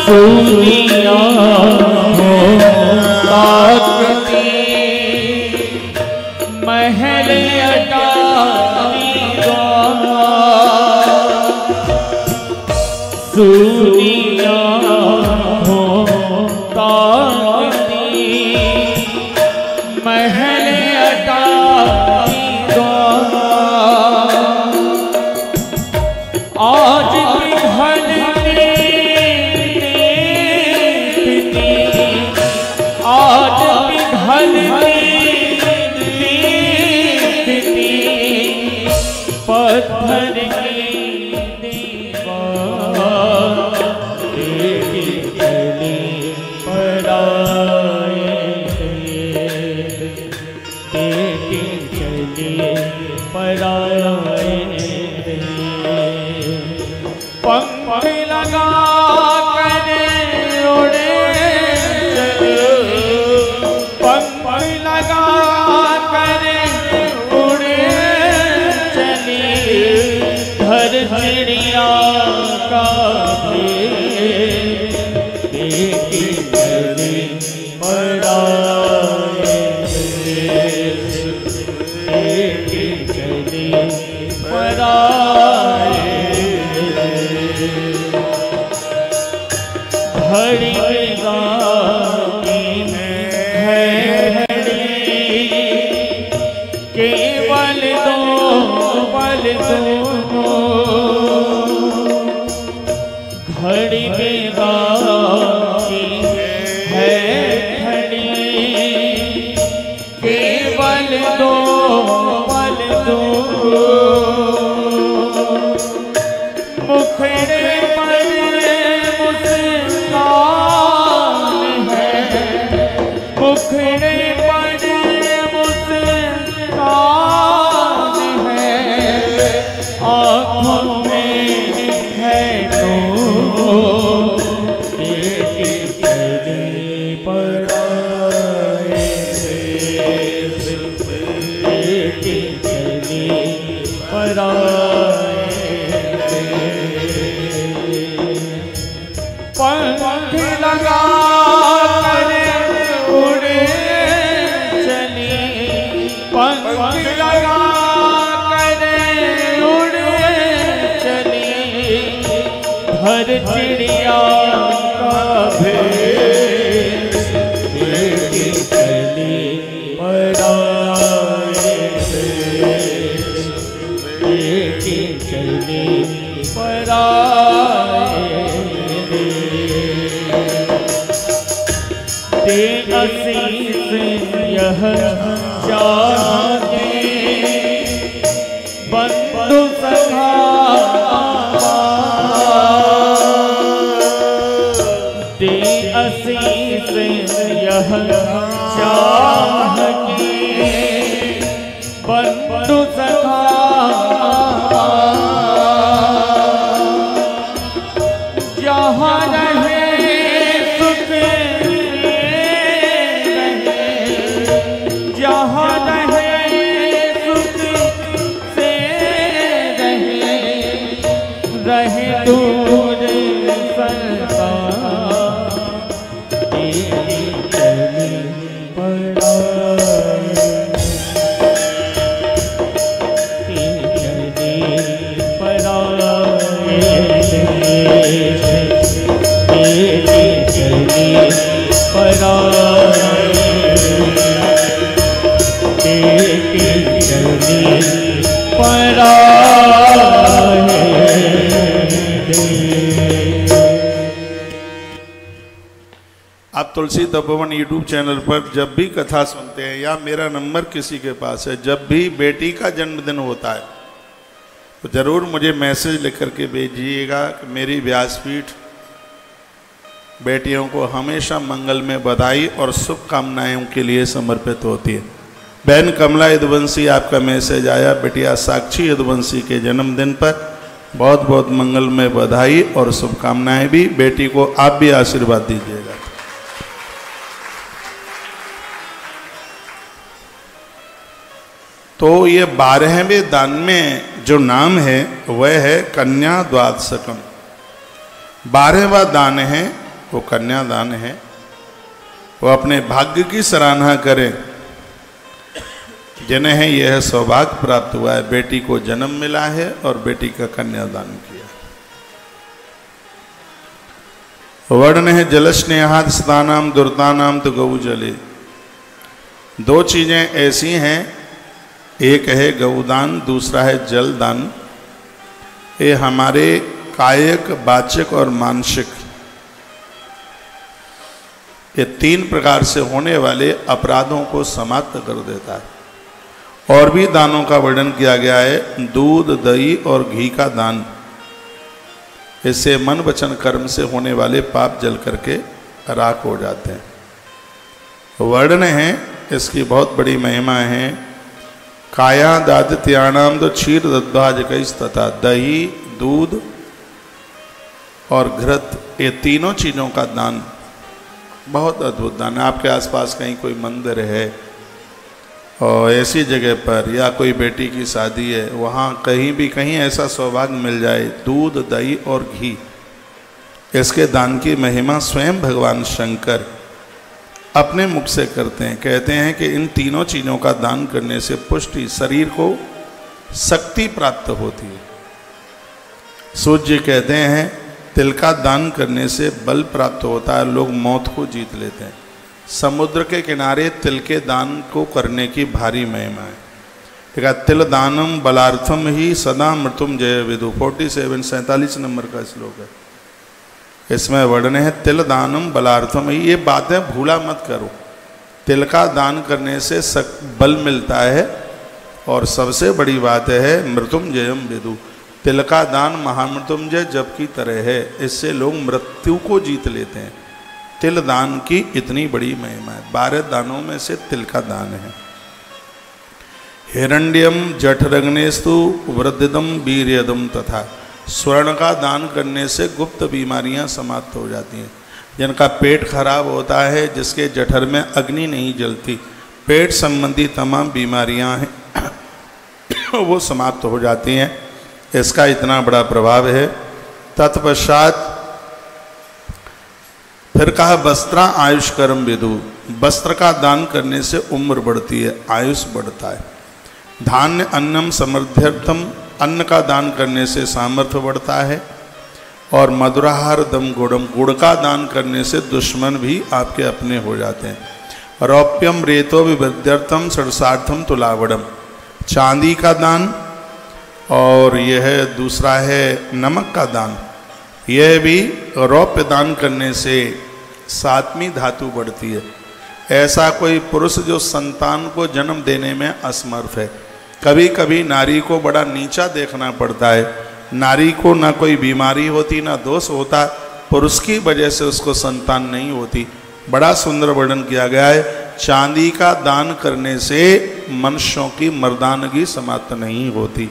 सुनिया हो ताकती महल अटारी द्वारा, सुनिया हो ताकती महल अटारी द्वारा। आज पिघल आज पिघल पत्थर की दीवार, बेटी चली पराए देश, बेटी चली पराए देश। पंख लगा कर उड़े चले, पंख लगा कर उड़े चली, घर चिड़िया का भेष, बेटी चली पराए देश, बेटी चली पराए देश। घड़ी गाती है घड़ी, केवल दो पल दो, घड़ी गाती है घड़ी, केवल दो पल दो। मुखड़े पर मुस्कान है, मुखड़े पर मुस्कान है, आँखों में है नूर, बेटी चली पराए देश, बेटी चली पराए देश। पंख लगा कर उड़े चली, पंख लगा कर उड़े चली, घर चिड़िया का भेष, बेटी चली पराए देश, बेटी चली पराए देश। दे असीस यह जाने बंधु सखा, दे असीस यह जाने बंधु सखा। जहाँ रहे सुख जहाँ रहे सुख से रहे दूर सदा, बेटी चली पराए तुलसी तपोवन यूट्यूब चैनल पर जब भी कथा सुनते हैं या मेरा नंबर किसी के पास है, जब भी बेटी का जन्मदिन होता है तो ज़रूर मुझे मैसेज लिख करके भेजिएगा कि मेरी व्यासपीठ बेटियों को हमेशा मंगल में बधाई और शुभकामनाओं के लिए समर्पित होती है। बहन कमला यदुवंशी, आपका मैसेज आया, बिटिया साक्षी यदुवंशी के जन्मदिन पर बहुत बहुत मंगल में बधाई और शुभकामनाएं भी। बेटी को आप भी आशीर्वाद दीजिएगा। तो ये 12वें दान में जो नाम है वह है कन्या द्वादशकम। 12वां दान है वो कन्या दान है। वो अपने भाग्य की सराहना करें जिन्हें यह सौभाग्य प्राप्त हुआ है, बेटी को जन्म मिला है और बेटी का कन्यादान किया। वर्ण है जल स्नेहाद स्नानाम दुर्तानाम तो गौ जले। दो चीजें ऐसी हैं, एक है गौदान, दूसरा है जल दान। ये हमारे कायिक, वाचिक और मानसिक, ये 3 प्रकार से होने वाले अपराधों को समाप्त कर देता है। और भी दानों का वर्णन किया गया है, दूध, दही और घी का दान। इससे मन वचन कर्म से होने वाले पाप जल करके राख हो जाते हैं। वर्णन है, इसकी बहुत बड़ी महिमा है। काया दादित्याणाम तो क्षीर दद्वाज कैस तथा दही, दूध और घृत, ये तीनों चीज़ों का दान बहुत अद्भुत दान है। आपके आसपास कहीं कोई मंदिर है और ऐसी जगह पर या कोई बेटी की शादी है, वहाँ कहीं भी कहीं ऐसा सौभाग्य मिल जाए, दूध, दही और घी, इसके दान की महिमा स्वयं भगवान शंकर अपने मुख से करते हैं। कहते हैं कि इन तीनों चीज़ों का दान करने से पुष्टि, शरीर को शक्ति प्राप्त होती है। सूर्य कहते हैं तिल का दान करने से बल प्राप्त होता है, लोग मौत को जीत लेते हैं। समुद्र के किनारे तिल के दान को करने की भारी महिमा है। देखा, तिल दानम बलार्थम ही सदा मृत्युम जय विदु। 47 नंबर का श्लोक है। इसमें वर्णन है तिल दानम बलार्थम ही। ये बातें भूला मत करो। तिल का दान करने से बल मिलता है और सबसे बड़ी बात है मृत्युंजयम विदु। तिल का दान महामृत्युंजय जप की तरह है, इससे लोग मृत्यु को जीत लेते हैं। तिल दान की इतनी बड़ी महिमा है। 12 दानों में से तिल का दान है। हिरण्यम जठरग्नेस्तु वृद्धिदम वीर्यदम तथा। स्वर्ण का दान करने से गुप्त बीमारियां समाप्त हो जाती हैं। जिनका पेट खराब होता है, जिसके जठर में अग्नि नहीं जलती, पेट संबंधी तमाम बीमारियां हैं वो समाप्त हो जाती हैं। इसका इतना बड़ा प्रभाव है। तत्पश्चात फिर कहा वस्त्रा आयुष कर्म विदु। वस्त्र का दान करने से उम्र बढ़ती है, आयुष बढ़ता है। धान्य अन्नम समृद्ध्यर्थम। अन्न का दान करने से सामर्थ्य बढ़ता है। और मधुराहार दम गुड़म। गुड़ का दान करने से दुश्मन भी आपके अपने हो जाते हैं। रौप्यम रेतो विवृद्ध्यर्थम षड्सार्थम तुलावड़म। चांदी का दान। और यह दूसरा है नमक का दान। यह भी रौप्य दान करने से 7वीं धातु बढ़ती है। ऐसा कोई पुरुष जो संतान को जन्म देने में असमर्थ है। कभी कभी नारी को बड़ा नीचा देखना पड़ता है। नारी को ना कोई बीमारी होती, ना दोष होता, पुरुष की वजह से उसको संतान नहीं होती। बड़ा सुंदर वर्णन किया गया है। चांदी का दान करने से मनुष्यों की मर्दानगी समाप्त नहीं होती।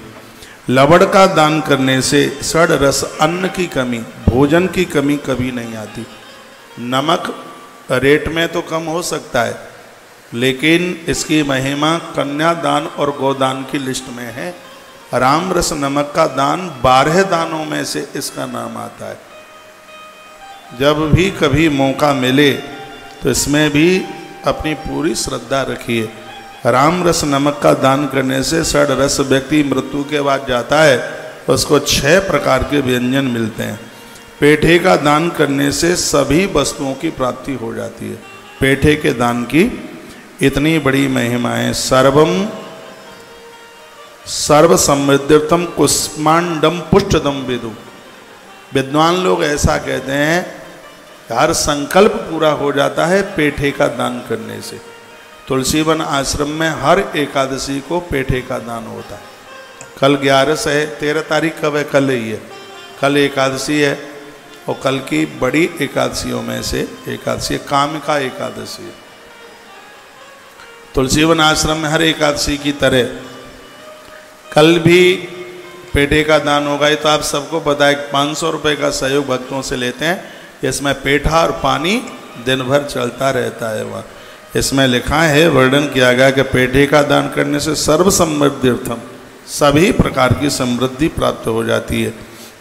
लवड़ का दान करने से षड रस, अन्न की कमी, भोजन की कमी कभी नहीं आती। नमक रेट में तो कम हो सकता है, लेकिन इसकी महिमा कन्यादान और गोदान की लिस्ट में है। राम रस नमक का दान 12 दानों में से इसका नाम आता है। जब भी कभी मौका मिले तो इसमें भी अपनी पूरी श्रद्धा रखिए। राम रस नमक का दान करने से षड रस व्यक्ति मृत्यु के बाद जाता है, उसको 6 प्रकार के व्यंजन मिलते हैं। पेठे का दान करने से सभी वस्तुओं की प्राप्ति हो जाती है। पेठे के दान की इतनी बड़ी महिमा है। सर्व समृद्धितम कुष्मांडम पुष्टदम विदु। विद्वान लोग ऐसा कहते हैं हर संकल्प पूरा हो जाता है पेठे का दान करने से। तुलसीवन आश्रम में हर एकादशी को पेठे का दान होता है। कल 11 है, 13 तारीख कब है? कल ही है, कल एकादशी है। और कल की बड़ी एकादशियों में से एकादशी कामिका एकादशी है। तुलसीवन आश्रम में हर एकादशी की तरह कल भी पेठे का दान होगा। ये तो आप सबको पता है। 500 रुपये का सहयोग भक्तों से लेते हैं। इसमें पेठा और पानी दिन भर चलता रहता है। वह इसमें लिखा है, वर्णन किया गया कि पेठे का दान करने से सर्व समृद्धिर्थम, सभी प्रकार की समृद्धि प्राप्त हो जाती है,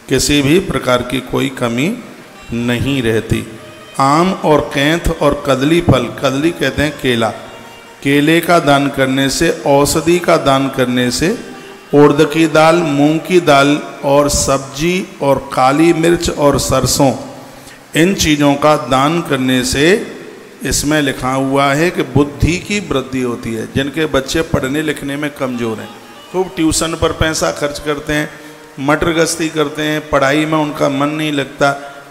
किसी भी प्रकार की कोई कमी नहीं रहती। आम और कैंथ और कदली फल, कदली कहते हैं केला, केले का दान करने से, औषधि का दान करने से, उड़द की दाल, मूंग की दाल और सब्जी और काली मिर्च और सरसों, इन चीज़ों का दान करने से इसमें लिखा हुआ है कि बुद्धि की वृद्धि होती है। जिनके बच्चे पढ़ने लिखने में कमज़ोर हैं, खूब ट्यूशन पर पैसा खर्च करते हैं, मटर गश्ती करते हैं, पढ़ाई में उनका मन नहीं लगता,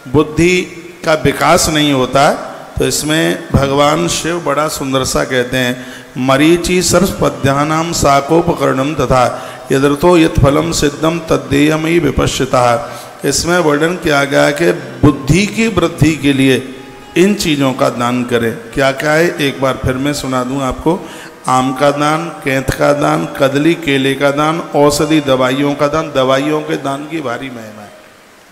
बुद्धि का विकास नहीं होता, तो इसमें भगवान शिव बड़ा सुंदर सा कहते हैं, मरीचि सर्वपद्यानाम साकोपकरणम तथा यदर्थो यत्फलम सिद्धम तद्देयमयि विपश्चिता। इसमें वर्णन किया गया कि बुद्धि की वृद्धि के लिए इन चीज़ों का दान करें। क्या क्या है एक बार फिर मैं सुना दूं आपको। आम का दान, कैंथ का दान, कदली केले का दान, औषधि दवाइयों का दान। दवाइयों के दान की भारी महिमा है,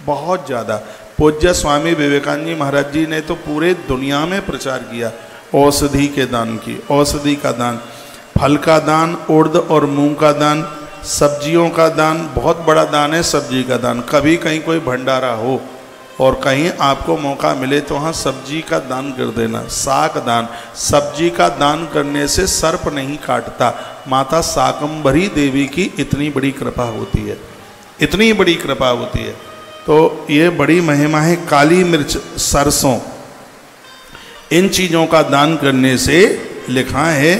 बहुत ज़्यादा। पूज्य स्वामी विवेकानंद जी महाराज जी ने तो पूरे दुनिया में प्रचार किया औषधि के दान की। औषधि का दान, फल का दान, उड़द और मूंग का दान, सब्जियों का दान, बहुत बड़ा दान है सब्जी का दान। कभी कहीं कोई भंडारा हो और कहीं आपको मौका मिले तो वहाँ सब्जी का दान कर देना। साग दान, सब्जी का दान करने से सर्प नहीं काटता। माता शाकंभरी देवी की इतनी बड़ी कृपा होती है, इतनी बड़ी कृपा होती है। तो ये बड़ी महिमा है। काली मिर्च, सरसों, इन चीज़ों का दान करने से लिखा है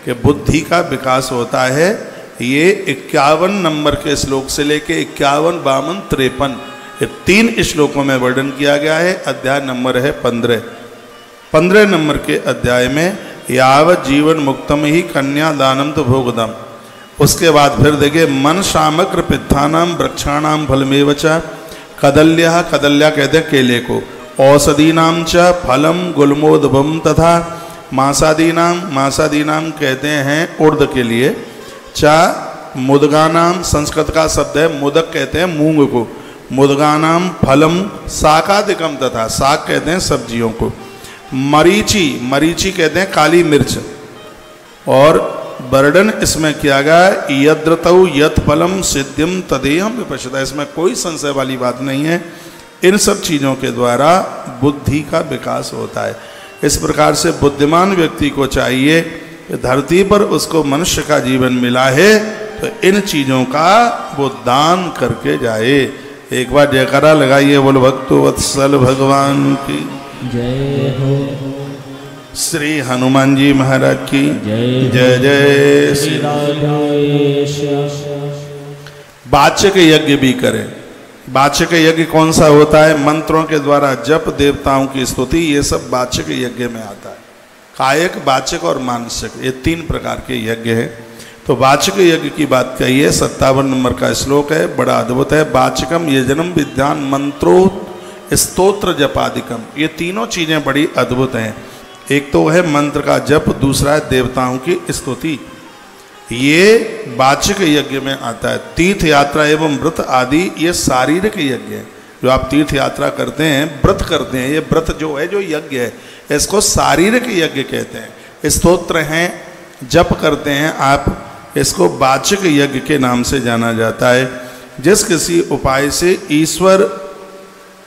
कि बुद्धि का विकास होता है। ये 51 नंबर के श्लोक से लेके 51, 52, 53 ये 3 श्लोकों में वर्णन किया गया है। अध्याय नंबर है 15। 15 नंबर के अध्याय में यावत जीवन मुक्तम ही कन्या दानम तो भोगदम। उसके बाद फिर देखिए, मन शामक्र पित्थानाम वृक्षाणाम फलमेवच कदल्या, कदल्या कहते हैं केले को, औषधीनाम च फलम गुलमोदभम तथा मासादीनाम, मासादीनाम कहते हैं उर्द के लिए, चा मुदगानाम, संस्कृत का शब्द है मुदक, कहते हैं मूंग को, मुदगानाम फलम साकादिकम तथा, साग कहते हैं सब्जियों को, मरीची, मरीची कहते हैं काली मिर्च। और वर्णन इसमें किया गया यद्रतौ यत फलम सिद्धिम तदेयम विपश्यता। इसमें कोई संशय वाली बात नहीं है। इन सब चीज़ों के द्वारा बुद्धि का विकास होता है। इस प्रकार से बुद्धिमान व्यक्ति को चाहिए कि धरती पर उसको मनुष्य का जीवन मिला है तो इन चीज़ों का वो दान करके जाए। एक बार जयकारा लगाइए, बोल भक्तो वत्सल भगवान की जय हो। श्री हनुमान जी महाराज की जय जय श्री वाचक यज्ञ भी करें। वाचक यज्ञ कौन सा होता है? मंत्रों के द्वारा जप, देवताओं की स्तुति, ये सब वाचक यज्ञ में आता है। कायक, वाचक और मानसिक, ये 3 प्रकार के यज्ञ हैं। तो वाचक यज्ञ की बात कहिए। 57 नंबर का श्लोक है, बड़ा अद्भुत है। वाचकम यजनम विद्यान मंत्रो स्तोत्र जपादिकम। ये तीनों चीज़ें बड़ी अद्भुत हैं। एक तो है मंत्र का जप, दूसरा है देवताओं की स्तुति। ये वाचक यज्ञ में आता है। तीर्थ यात्रा एवं व्रत आदि ये शारीरिक यज्ञ है। जो आप तीर्थ यात्रा करते हैं, व्रत करते हैं, ये व्रत जो है, जो यज्ञ है, इसको शारीरिक यज्ञ कहते हैं। स्तोत्र हैं, जप करते हैं आप, इसको वाचक यज्ञ के नाम से जाना जाता है। जिस किसी उपाय से ईश्वर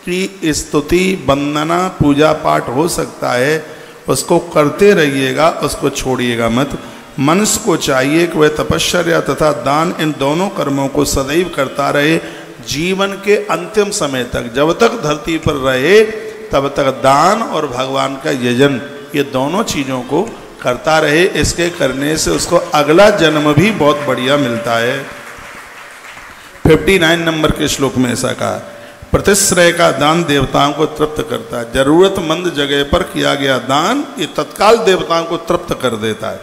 की स्तुति, वंदना, पूजा पाठ हो सकता है, उसको करते रहिएगा, उसको छोड़िएगा मत। मनुष्य को चाहिए कि वह तपश्चर्या तथा दान, इन दोनों कर्मों को सदैव करता रहे। जीवन के अंतिम समय तक, जब तक धरती पर रहे, तब तक दान और भगवान का यजन, ये दोनों चीज़ों को करता रहे। इसके करने से उसको अगला जन्म भी बहुत बढ़िया मिलता है। 59 नंबर के श्लोक में ऐसा कहा, प्रतिश्रय का दान देवताओं को तृप्त करता है। जरूरतमंद जगह पर किया गया दान ये तत्काल देवताओं को तृप्त कर देता है।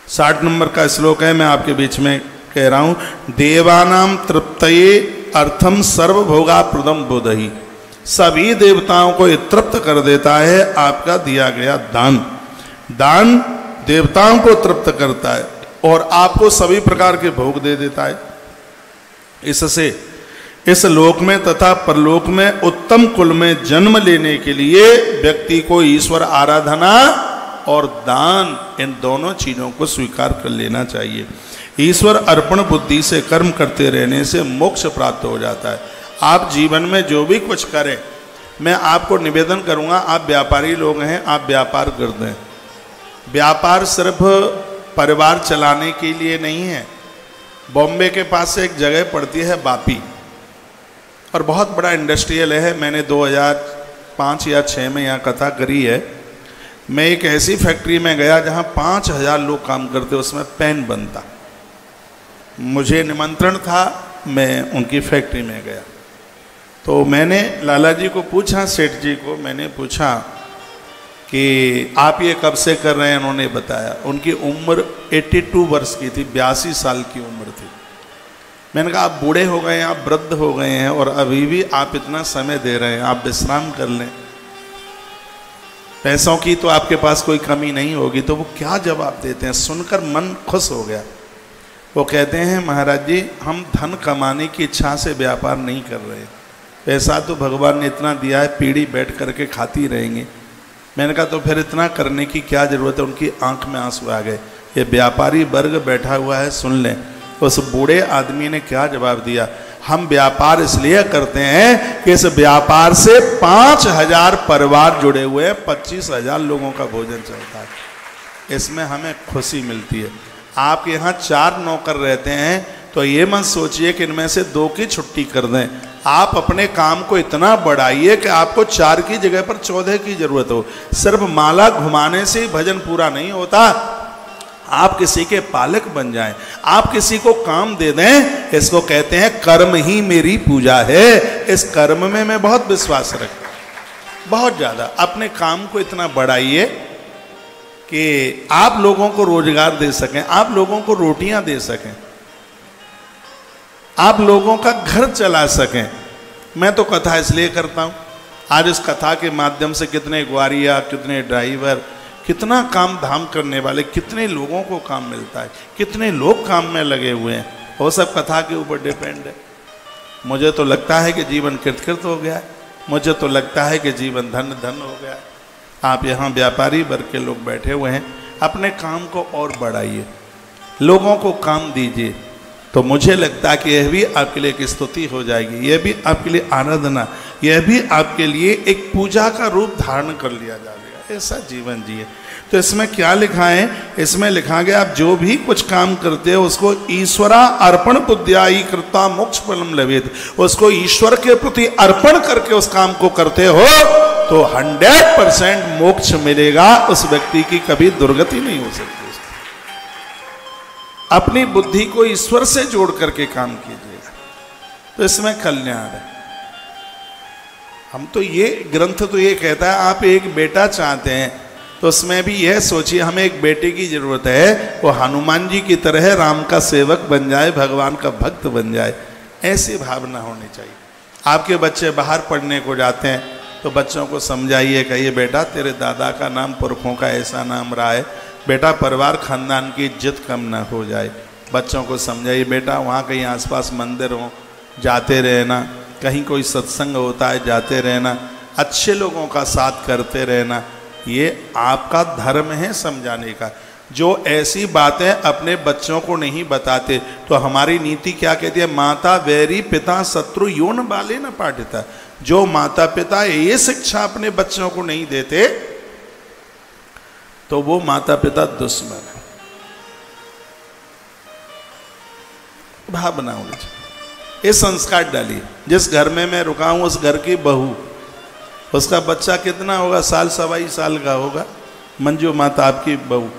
60 नंबर का श्लोक है, मैं आपके बीच में कह रहा हूं। देवानाम तृप्तये अर्थम सर्वभोगा प्रदम बोधहि। सभी देवताओं को ये तृप्त कर देता है आपका दिया गया दान। दान देवताओं को तृप्त करता है और आपको सभी प्रकार के भोग दे देता है। इससे इस लोक में तथा परलोक में उत्तम कुल में जन्म लेने के लिए व्यक्ति को ईश्वर आराधना और दान इन दोनों चीजों को स्वीकार कर लेना चाहिए। ईश्वर अर्पण बुद्धि से कर्म करते रहने से मोक्ष प्राप्त हो जाता है। आप जीवन में जो भी कुछ करें, मैं आपको निवेदन करूंगा, आप व्यापारी लोग हैं, आप व्यापार कर दें। व्यापार सिर्फ परिवार चलाने के लिए नहीं है। बॉम्बे के पास से एक जगह पड़ती है बापी, और बहुत बड़ा इंडस्ट्रियल है। मैंने 2005 या 6 में यहाँ कथा करी है। मैं एक ऐसी फैक्ट्री में गया जहाँ 5000 लोग काम करते, उसमें पेन बनता। मुझे निमंत्रण था, मैं उनकी फैक्ट्री में गया। तो मैंने लाला जी को पूछा, सेठ जी को मैंने पूछा कि आप ये कब से कर रहे हैं। उन्होंने बताया उनकी उम्र 82 वर्ष की थी, 82 साल की उम्र थी। मैंने कहा आप बूढ़े हो गए हैं, आप वृद्ध हो गए हैं और अभी भी आप इतना समय दे रहे हैं, आप विश्राम कर लें। पैसों की तो आपके पास कोई कमी नहीं होगी। तो वो क्या जवाब देते हैं, सुनकर मन खुश हो गया। वो कहते हैं महाराज जी, हम धन कमाने की इच्छा से व्यापार नहीं कर रहे। पैसा तो भगवान ने इतना दिया है, पीढ़ी बैठ करके खाती रहेंगे। मैंने कहा तो फिर इतना करने की क्या जरूरत है। उनकी आंख में आंसू आ गए। ये व्यापारी वर्ग बैठा हुआ है, सुन लें। उस बूढ़े आदमी ने क्या जवाब दिया, हम व्यापार इसलिए करते हैं कि इस व्यापार से 5000 परिवार जुड़े हुए हैं, 25,000 लोगों का भोजन चलता है, इसमें हमें खुशी मिलती है। आपके यहाँ 4 नौकर रहते हैं तो ये मत सोचिए कि इनमें से 2 की छुट्टी कर दें। आप अपने काम को इतना बढ़ाइए कि आपको 4 की जगह पर 14 की जरूरत हो। सिर्फ माला घुमाने से ही भजन पूरा नहीं होता। आप किसी के पालक बन जाएं, आप किसी को काम दे दें। इसको कहते हैं कर्म ही मेरी पूजा है। इस कर्म में मैं बहुत विश्वास रखता हूं, बहुत ज्यादा। अपने काम को इतना बढ़ाइए कि आप लोगों को रोजगार दे सकें, आप लोगों को रोटियां दे सकें, आप लोगों का घर चला सकें। मैं तो कथा इसलिए करता हूं, आज इस कथा के माध्यम से कितने ग्वारिया, कितने ड्राइवर, कितना काम धाम करने वाले, कितने लोगों को काम मिलता है, कितने लोग काम में लगे हुए हैं। वो सब कथा के ऊपर डिपेंड है। मुझे तो लगता है कि जीवन कृतकृत हो गया है, मुझे तो लगता है कि जीवन धन धन हो गया है। आप यहाँ व्यापारी वर्ग के लोग बैठे हुए हैं, अपने काम को और बढ़ाइए, लोगों को काम दीजिए। तो मुझे लगता है कि यह भी आपके लिए एक स्तुति हो जाएगी, यह भी आपके लिए आराधना, यह भी आपके लिए एक पूजा का रूप धारण कर लिया जाएगा। ऐसा जीवन जिए। तो इसमें क्या लिखा है, इसमें लिखा गया आप जो भी कुछ काम करते हो उसको ईश्वरा अर्पण बुद्ध्यायी कृता मोक्ष फलम लभेत। उसको ईश्वर के प्रति अर्पण करके उस काम को करते हो तो 100% मोक्ष मिलेगा। उस व्यक्ति की कभी दुर्गति नहीं हो सकती। अपनी बुद्धि को ईश्वर से जोड़ करके काम कीजिएगा तो इसमें कल्याण है। हम तो ये ग्रंथ तो ये कहता है आप एक बेटा चाहते हैं तो उसमें भी यह सोचिए हमें एक बेटे की जरूरत है, वो हनुमान जी की तरह राम का सेवक बन जाए, भगवान का भक्त बन जाए। ऐसी भावना होनी चाहिए। आपके बच्चे बाहर पढ़ने को जाते हैं तो बच्चों को समझाइए, कहिए बेटा तेरे दादा का नाम पुरखों का ऐसा नाम रहा है, बेटा परिवार खानदान की इज्जत कम ना हो जाए। बच्चों को समझाइए बेटा वहाँ कहीं आसपास मंदिर हो जाते रहना, कहीं कोई सत्संग होता है जाते रहना, अच्छे लोगों का साथ करते रहना, ये आपका धर्म है समझाने का। जो ऐसी बातें अपने बच्चों को नहीं बताते तो हमारी नीति क्या कहती है, माता वैरी पिता शत्रु यो न बाले न पाठिता। जो माता पिता ये शिक्षा अपने बच्चों को नहीं देते तो वो माता पिता दुश्मन है। भावना होनी चाहिए, ये संस्कार डालिए। जिस घर में मैं रुका हूं उस घर की बहू, उसका बच्चा कितना होगा, 1 सवा साल का होगा, मंजू माता आपकी बहू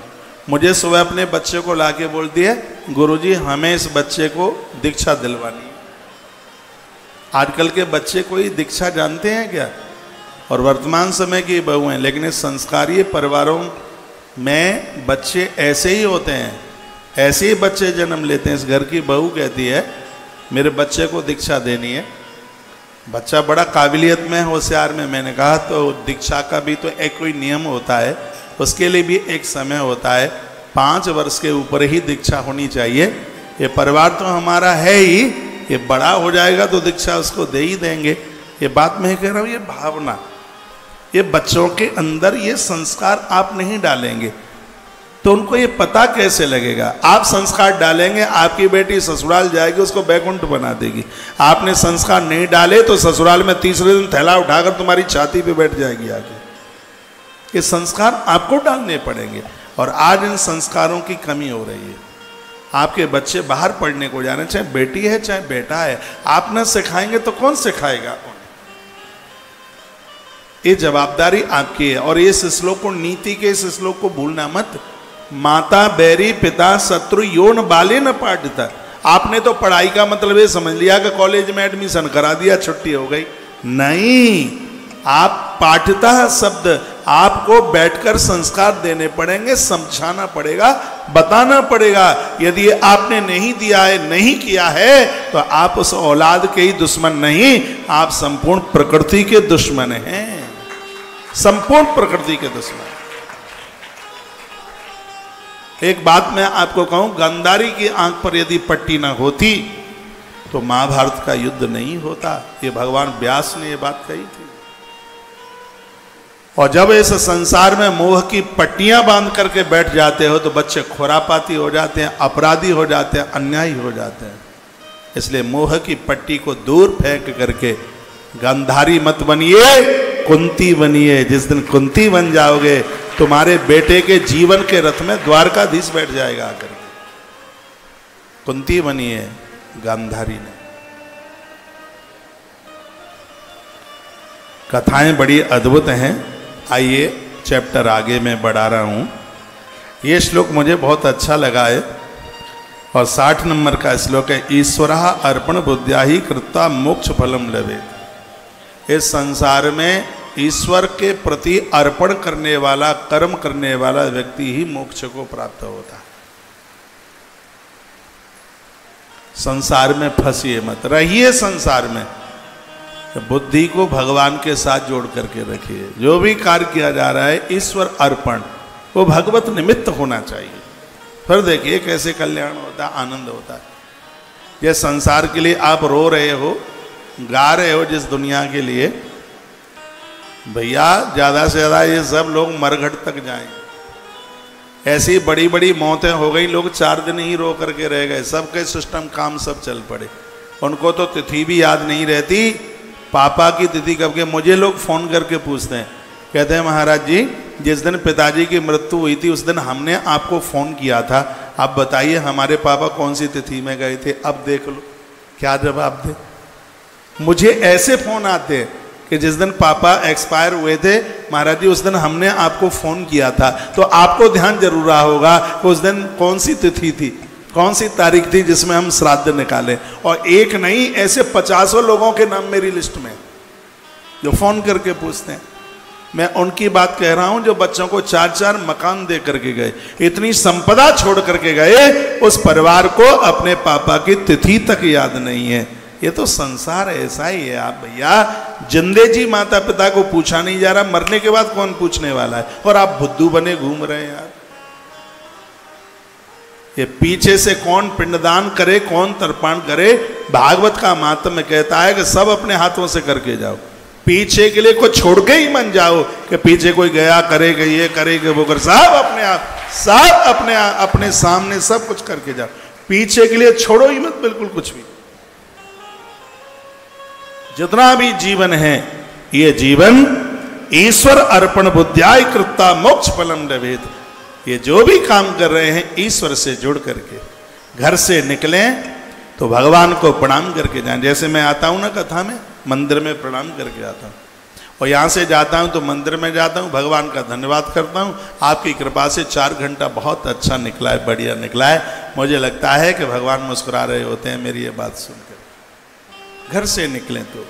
मुझे सुबह अपने बच्चे को लाके बोलती है गुरुजी हमें इस बच्चे को दीक्षा दिलवानी है। आजकल के बच्चे कोई दीक्षा जानते हैं क्या? और वर्तमान समय की बहू हैं, लेकिन इस संस्कारीय परिवारों में बच्चे ऐसे ही होते हैं, ऐसे ही बच्चे जन्म लेते हैं। इस घर की बहू कहती है मेरे बच्चे को दीक्षा देनी है। बच्चा बड़ा काबिलियत में, होशियार में। मैंने कहा तो दीक्षा का भी तो एक कोई नियम होता है, उसके लिए भी एक समय होता है। 5 वर्ष के ऊपर ही दीक्षा होनी चाहिए। ये परिवार तो हमारा है ही, ये बड़ा हो जाएगा तो दीक्षा उसको दे ही देंगे। ये बात मैं कह रहा हूँ, ये भावना, ये बच्चों के अंदर ये संस्कार आप नहीं डालेंगे तो उनको ये पता कैसे लगेगा? आप संस्कार डालेंगे, आपकी बेटी ससुराल जाएगी, उसको बैकुंठ बना देगी। आपने संस्कार नहीं डाले तो ससुराल में तीसरे दिन थैला उठाकर तुम्हारी छाती पे बैठ जाएगी आगे। ये संस्कार आपको डालने पड़ेंगे और आज इन संस्कारों की कमी हो रही है। आपके बच्चे बाहर पढ़ने को जा रहे हैं, चाहे बेटी है चाहे बेटा है, आप न सिखाएंगे तो कौन सिखाएगा? ये जवाबदारी आपकी है। और इस श्लोक को, नीति के इस श्लोक को भूलना मत। माता बैरी पिता शत्रु योन बाले न पाठता। आपने तो पढ़ाई का मतलब ये समझ लिया कि कॉलेज में एडमिशन करा दिया, छुट्टी हो गई। नहीं, आप पाठता शब्द, आपको बैठकर संस्कार देने पड़ेंगे, समझाना पड़ेगा, बताना पड़ेगा। यदि आपने नहीं दिया है, नहीं किया है, तो आप उस औलाद के ही दुश्मन नहीं, आप संपूर्ण प्रकृति के दुश्मन हैं, संपूर्ण प्रकृति के दुश्मन। एक बात मैं आपको कहूं, गांधारी की आंख पर यदि पट्टी ना होती तो महाभारत का युद्ध नहीं होता। ये भगवान व्यास ने ये बात कही थी। और जब इस संसार में मोह की पट्टियां बांध करके बैठ जाते हो तो बच्चे खुरापाती हो जाते हैं, अपराधी हो जाते हैं, अन्यायी हो जाते हैं। इसलिए मोह की पट्टी को दूर फेंक करके गांधारी मत बनिए, कुंती बनिए। जिस दिन कुंती बन जाओगे, तुम्हारे बेटे के जीवन के रथ में द्वारकाधीश बैठ जाएगा आकर के। कुंती बनिए गांधारी ने। कथाएं बड़ी अद्भुत हैं। आइए चैप्टर आगे मैं बढ़ा रहा हूं। ये श्लोक मुझे बहुत अच्छा लगा है और 60 नंबर का श्लोक है। ईश्वरः अर्पण बुद्ध्या ही कृत्वा मोक्ष फलम लभेत। इस संसार में ईश्वर के प्रति अर्पण करने वाला, कर्म करने वाला व्यक्ति ही मोक्ष को प्राप्त होता है। संसार में फंसिए मत, रहिए संसार में। बुद्धि को भगवान के साथ जोड़ करके रखिए। जो भी कार्य किया जा रहा है ईश्वर अर्पण, वो भगवत निमित्त होना चाहिए। फिर देखिए कैसे कल्याण होता है, आनंद होता है। ये संसार के लिए आप रो रहे हो, गा रहे हो जिस दुनिया के लिए, भैया ज़्यादा से ज़्यादा ये सब लोग मरघट तक जाएंगे। ऐसी बड़ी बड़ी मौतें हो गई, लोग 4 दिन ही रो करके रह गए, सबके सिस्टम काम सब चल पड़े। उनको तो तिथि भी याद नहीं रहती, पापा की तिथि कब के। मुझे लोग फ़ोन करके पूछते हैं, कहते हैं महाराज जी जिस दिन पिताजी की मृत्यु हुई थी उस दिन हमने आपको फ़ोन किया था, आप बताइए हमारे पापा कौन सी तिथि में गए थे, अब देख लो। क्या जवाब दे? मुझे ऐसे फ़ोन आते हैं कि जिस दिन पापा एक्सपायर हुए थे महाराज जी उस दिन हमने आपको फ़ोन किया था, तो आपको ध्यान जरूर रहा होगा कि उस दिन कौन सी तिथि थी, कौन सी तारीख थी जिसमें हम श्राद्ध निकालें। और एक नहीं, ऐसे 50 लोगों के नाम मेरी लिस्ट में जो फ़ोन करके पूछते हैं। मैं उनकी बात कह रहा हूं जो बच्चों को 4-4 मकान दे करके गए, इतनी संपदा छोड़ करके गए, उस परिवार को अपने पापा की तिथि तक याद नहीं है। ये तो संसार ऐसा ही है। आप भैया जिंदे जी माता पिता को पूछा नहीं जा रहा, मरने के बाद कौन पूछने वाला है? और आप बुद्धू बने घूम रहे हैं यार। ये पीछे से कौन पिंडदान करे, कौन तर्पण करे, भागवत का मातम कहता है कि सब अपने हाथों से करके जाओ। पीछे के लिए कुछ छोड़ के ही मन जाओ कि पीछे कोई गया करेगा, ये करेगा, वो कर, सब अपने आप, सब अपने सामने सब कुछ करके जाओ। पीछे के लिए छोड़ो ही मत बिल्कुल कुछ भी। जितना भी जीवन है ये जीवन ईश्वर अर्पण बुद्ध्याय कृत्वा मोक्ष फलम लभेत। ये जो भी काम कर रहे हैं ईश्वर से जुड़ करके, घर से निकलें तो भगवान को प्रणाम करके जाएं। जैसे मैं आता हूँ ना कथा में, मंदिर में प्रणाम करके आता हूँ, और यहाँ से जाता हूँ तो मंदिर में जाता हूँ, भगवान का धन्यवाद करता हूँ। आपकी कृपा से 4 घंटा बहुत अच्छा निकला है, बढ़िया निकला है। मुझे लगता है कि भगवान मुस्कुरा रहे होते हैं मेरी ये बात सुनकर। घर से निकलें तो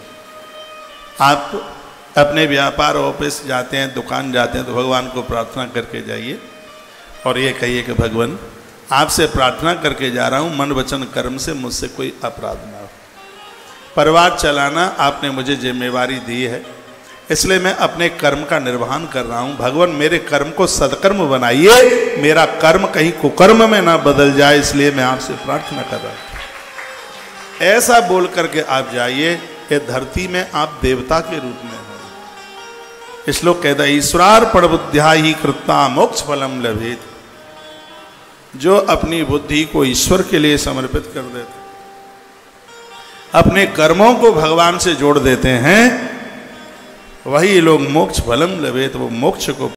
आप अपने व्यापार ऑफिस जाते हैं, दुकान जाते हैं, तो भगवान को प्रार्थना करके जाइए और ये कहिए कि भगवान आपसे प्रार्थना करके जा रहा हूँ, मन वचन कर्म से मुझसे कोई अपराध ना हो। परिवार चलाना आपने मुझे जिम्मेवारी दी है, इसलिए मैं अपने कर्म का निर्वहन कर रहा हूँ। भगवान मेरे कर्म को सत्कर्म बनाइए, मेरा कर्म कहीं कुकर्म में ना बदल जाए, इसलिए मैं आपसे प्रार्थना कर रहा हूँ। ऐसा बोल करके आप जाइए कि धरती में आप देवता के रूप में हो। श्लोक कहता है ईश्वरार्पण बुद्ध्या ही कृत्ता मोक्ष फलम लभेत। जो अपनी बुद्धि को ईश्वर के लिए समर्पित कर देते, अपने कर्मों को भगवान से जोड़ देते हैं, वही लोग मोक्ष फलम लभेत, वो मोक्ष को